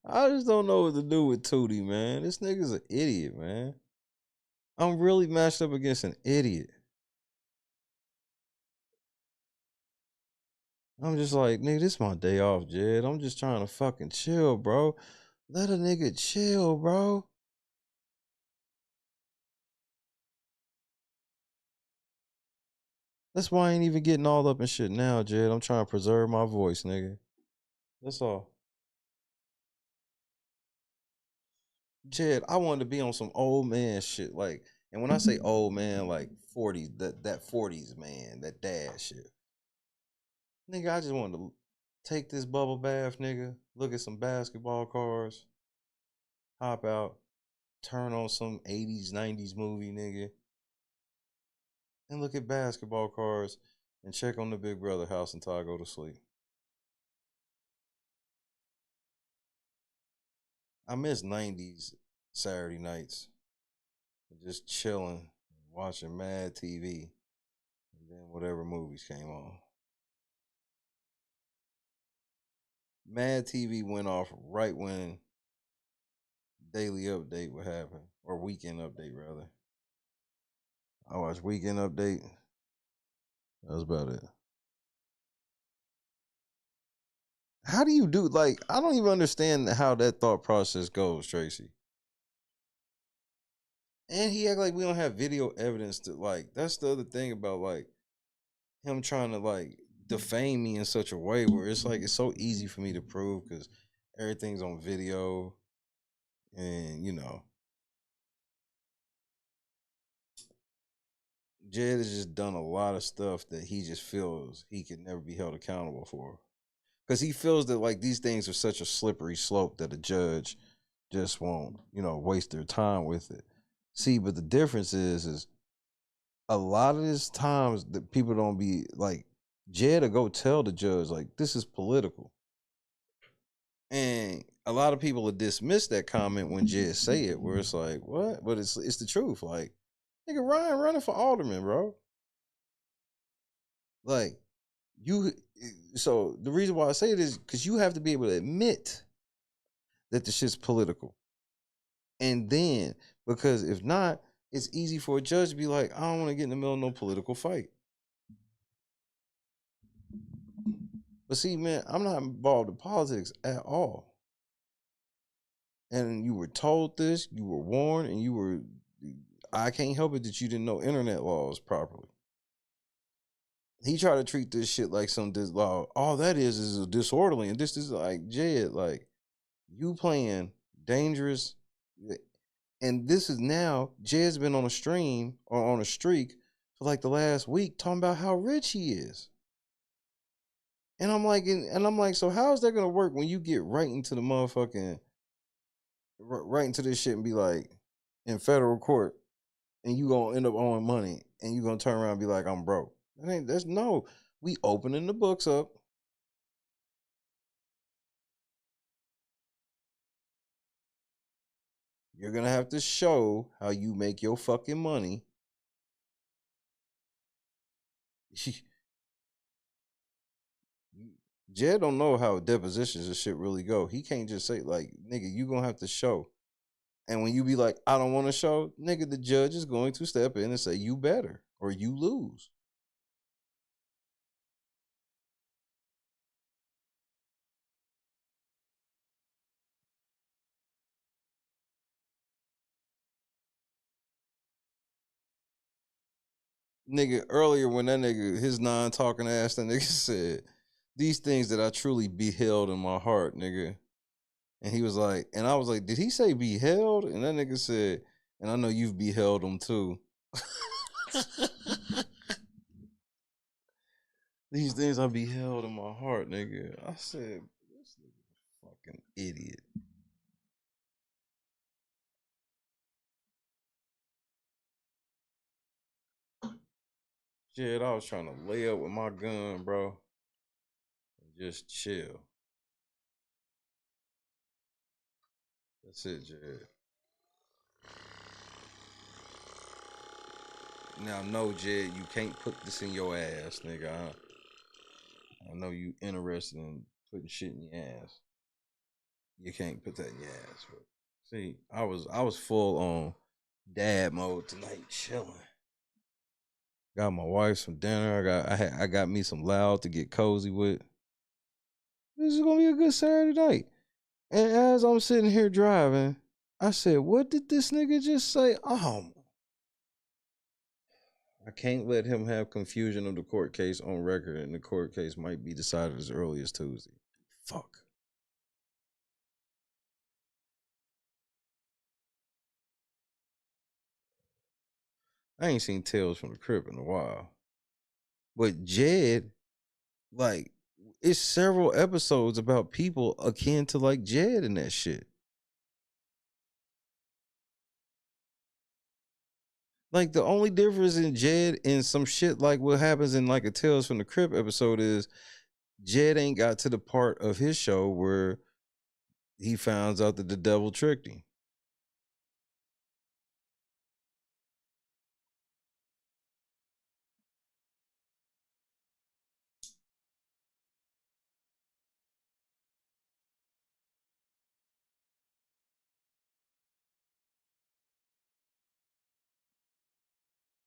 I just don't know what to do with Tootie, man. This nigga's an idiot, man. I'm really matched up against an idiot. I'm just like, nigga, this my day off, Jed. I'm just trying to fucking chill, bro. Let a nigga chill, bro. That's why I ain't even getting all up in shit now, Jed. I'm trying to preserve my voice, nigga. That's all. Jed, I wanted to be on some old man shit. Like, and when I say old man, like 40s, that 40s man, that dad shit. Nigga, I just wanted to take this bubble bath, nigga, look at some basketball cards, hop out, turn on some 80s, 90s movie, nigga, and look at basketball cards and check on the Big Brother house until I go to sleep. I miss 90s Saturday nights. Just chilling, watching Mad TV, and then whatever movies came on. Mad TV went off right when Daily Update would happen, or Weekend Update rather. I watched Weekend Update. That was about it. How do you do, like, I don't even understand how that thought process goes, Tracy. And he act like we don't have video evidence to, like, that's the other thing about, like, him trying to, like, defame me in such a way where it's like it's so easy for me to prove because everything's on video. And Jed has just done a lot of stuff that he just feels he can never be held accountable for, because he feels that, like, these things are such a slippery slope that a judge just won't waste their time with it. See, but the difference is a lot of these times that people don't be like, Jed to go tell the judge, like, this is political. And a lot of people will dismiss that comment when Jed say it, where it's like, what? But it's the truth. Like, nigga, Ryan running for alderman, bro. Like, so the reason why I say it is because you have to be able to admit that the shit's political. And then, because if not, it's easy for a judge to be like, I don't want to get in the middle of no political fight. But see, man, I'm not involved in politics at all. And you were told this, you were warned, and I can't help it that you didn't know internet laws properly. He tried to treat this shit like some law. All that is a disorderly, and this is like, Jed, like, you playing dangerous. And this is now, Jed's been on a stream or on a streak for like the last week talking about how rich he is. And I'm like, so how is that gonna work when you get right into the motherfucking right into this shit and be like, in federal court, and you gonna end up owing money, and you gonna turn around and be like, I'm broke? There's no, we opening the books up. You're gonna have to show how you make your fucking money. Jed don't know how depositions and shit really go. He can't just say, like, nigga, you gonna have to show. And when you be like, I don't want to show, nigga, the judge is going to step in and say, you better, or you lose. Nigga, earlier when that nigga, his non-talking ass, that nigga said, these things that I truly beheld in my heart, nigga. And he was like, and I was like, did he say beheld? And that nigga said, and I know you've beheld them too. These things I beheld in my heart, nigga. I said, this nigga fucking idiot. Shit, I was trying to lay up with my gun, bro. And just chill. That's it, Jed. Now, no, Jed, you can't put this in your ass, nigga. I know you interested in putting shit in your ass. You can't put that in your ass. But see, I was full on dad mode tonight, chilling. Got my wife some dinner. I got me some loud to get cozy with. This is gonna be a good Saturday night. And as I'm sitting here driving, I said, "What did this nigga just say?" I can't let him have confusion of the court case on record, and the court case might be decided as early as Tuesday. Fuck. I ain't seen Tales from the Crypt in a while. But Jed, like, it's several episodes about people akin to like Jed and that shit. Like, the only difference in Jed and some shit like what happens in like a Tales from the Crypt episode is Jed ain't got to the part of his show where he finds out that the devil tricked him.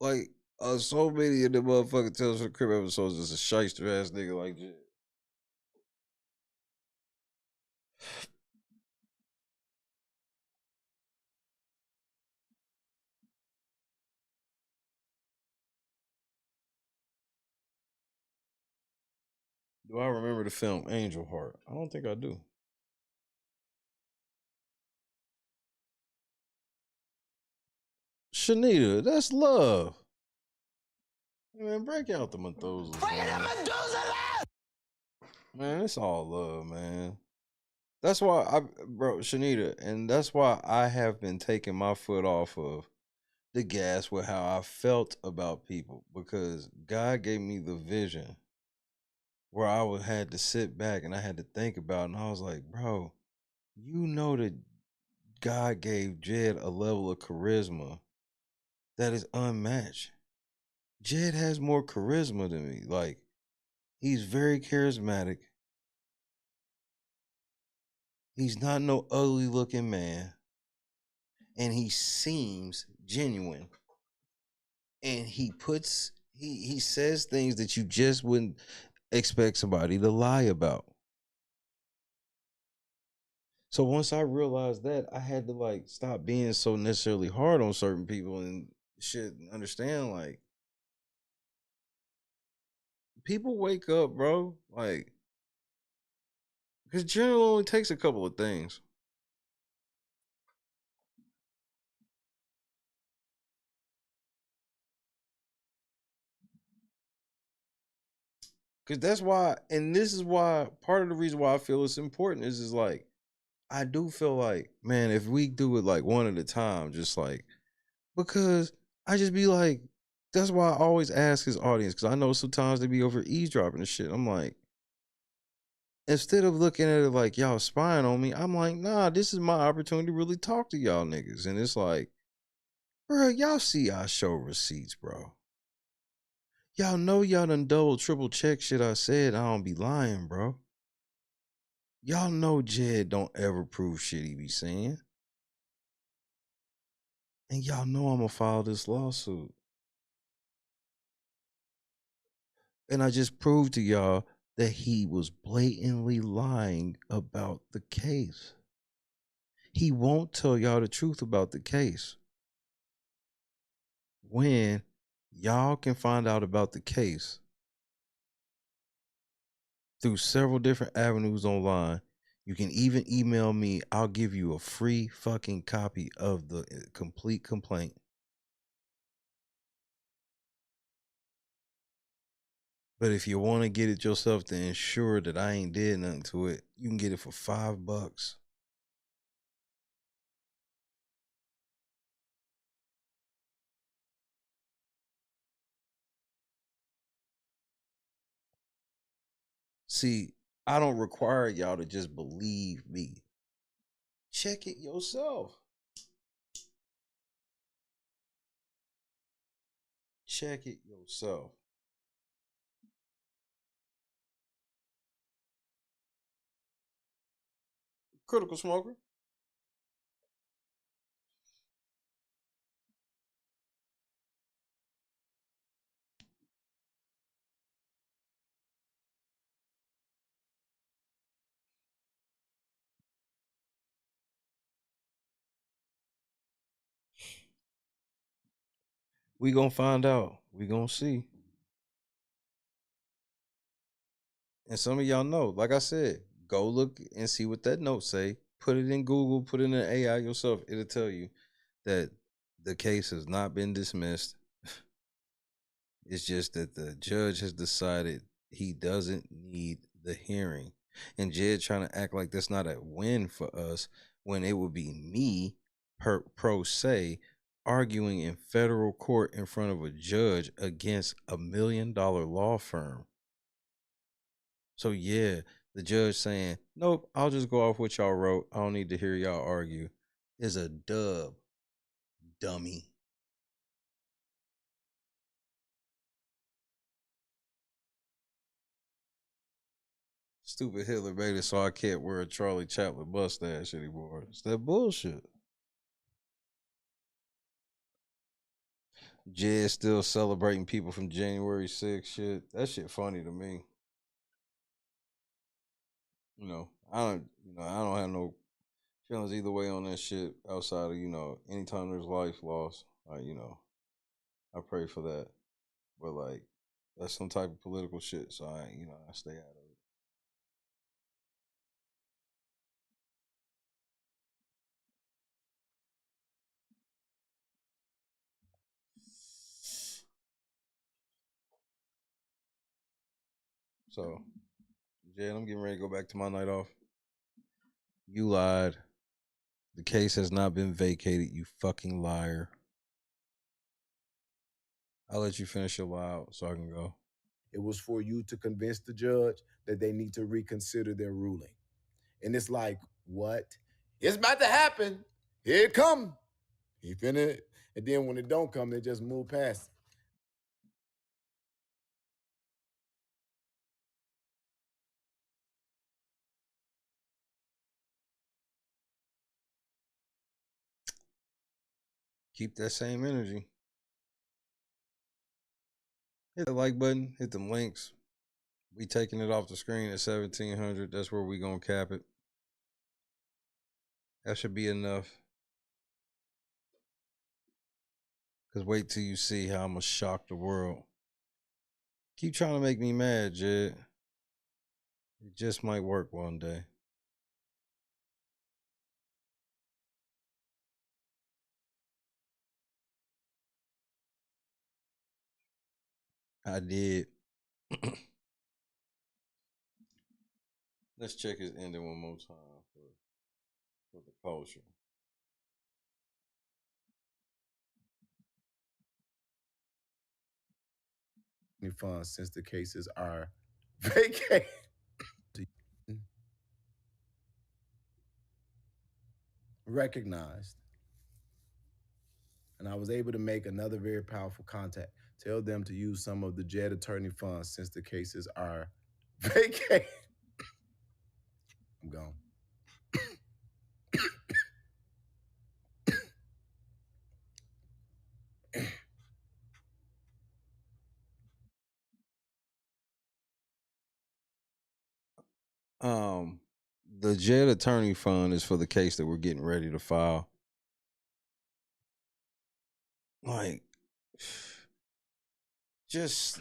Like, so many of the motherfucking Tales from the Crypt episodes is a shyster ass nigga like Jed. Do I remember the film Angel Heart? I don't think I do. Shanita, that's love. Man, break out the Methuselah. Man, it's all love, man. That's why bro, Shanita, and that's why I have been taking my foot off of the gas with how I felt about people, because God gave me the vision where I would had to sit back and I had to think about it, and I was like, bro, you know that God gave Jed a level of charisma that is unmatched. Jed has more charisma than me. Like, he's very charismatic. He's not no ugly looking man. And he seems genuine. And he says things that you just wouldn't expect somebody to lie about. So once I realized that, I had to like stop being so necessarily hard on certain people and shit, and understand like people wake up, bro. Like, because generally only takes a couple of things. Because that's why, and this is why part of the reason why I feel it's important is like, I do feel like, man, if we do it like one at a time, just like, because I just be like, that's why I always ask his audience, because I know sometimes they be over eavesdropping and shit. I'm like, instead of looking at it like y'all spying on me, I'm like, nah, this is my opportunity to really talk to y'all niggas. And it's like, bro, y'all see I show receipts, bro. Y'all know y'all done double, triple check shit I said. I don't be lying, bro. Y'all know Jed don't ever prove shit he be saying. And y'all know I'm gonna file this lawsuit. And I just proved to y'all that he was blatantly lying about the case. He won't tell y'all the truth about the case. When y'all can find out about the case through several different avenues online, you can even email me. I'll give you a free fucking copy of the complete complaint. But if you want to get it yourself to ensure that I ain't did nothing to it, you can get it for $5. See, I don't require y'all to just believe me. Check it yourself. Check it yourself. Critical smoker. We gonna find out. We gonna see. And some of y'all know, like I said, go look and see what that note say. Put it in Google, put it in AI yourself. It'll tell you that the case has not been dismissed. It's just that the judge has decided he doesn't need the hearing. And Jed trying to act like that's not a win for us when it would be me, pro se, arguing in federal court in front of a judge against $1 million law firm. So yeah, the judge saying, nope, I'll just go off what y'all wrote. I don't need to hear y'all argue, is a dub, dummy. Stupid Hitler made it so I can't wear a Charlie Chaplin mustache anymore. It's that bullshit. Jed still celebrating people from January 6th shit. That shit funny to me. You know, I don't have no feelings either way on that shit outside of, anytime there's life lost, I pray for that. But like that's some type of political shit, so I stay out of it. So, Jed, I'm getting ready to go back to my night off. You lied. The case has not been vacated, you fucking liar. I'll let you finish your lie out so I can go. It was for you to convince the judge that they need to reconsider their ruling. And it's like, what? It's about to happen. Here it come. He finna. And then when it don't come, they just move past it. Keep that same energy. Hit the like button, hit them links. We taking it off the screen at 1700. That's where we gonna cap it. That should be enough. Cause wait till you see how I'm gonna shock the world. Keep trying to make me mad, Jed. It just might work one day. I did. Let's check his ending one more time for the culture. Funds since the cases are vacated. Recognized. And I was able to make another very powerful contact. Tell them to use some of the Jed attorney funds since the cases are vacated. I'm gone. Um, the Jed attorney fund is for the case that we're getting ready to file. Like, just,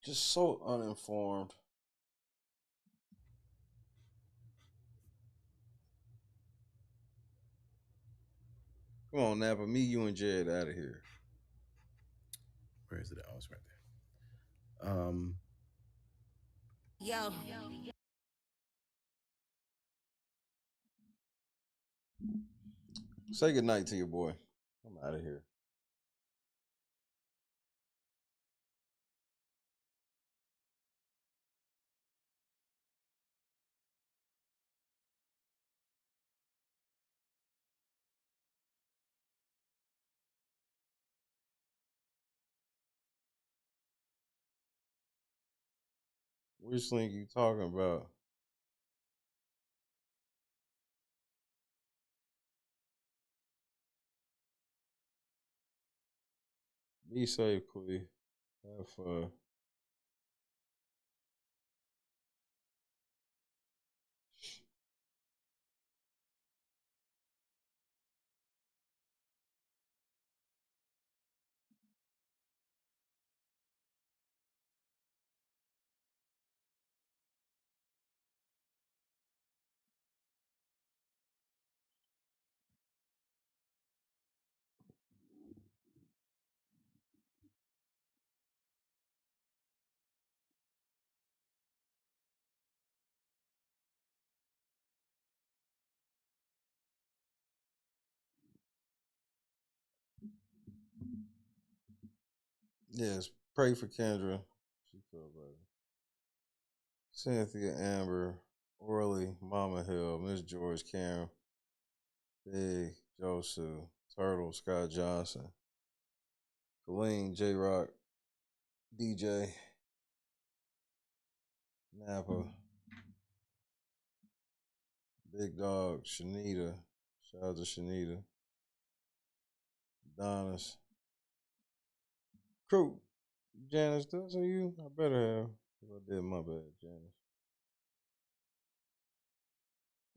just so uninformed. Come on, Napa, me, you, and Jed out of here. Where is it? Oh, it's right there. Yo. Say goodnight to your boy. I'm out of here. Which link you talking about? Be safe, Clee. Have fun. Yes, pray for Kendra. She feel better. Cynthia, Amber, Orly, Mama Hill, Miss George, Karen, Big, Joseph, Turtle, Scott Johnson, Colleen, J Rock, DJ, Napa, Big Dog, Shanita. Shout out to Shanita. Donis. Crew. Janice, those are you? I better have. If I did, my bad, Janice.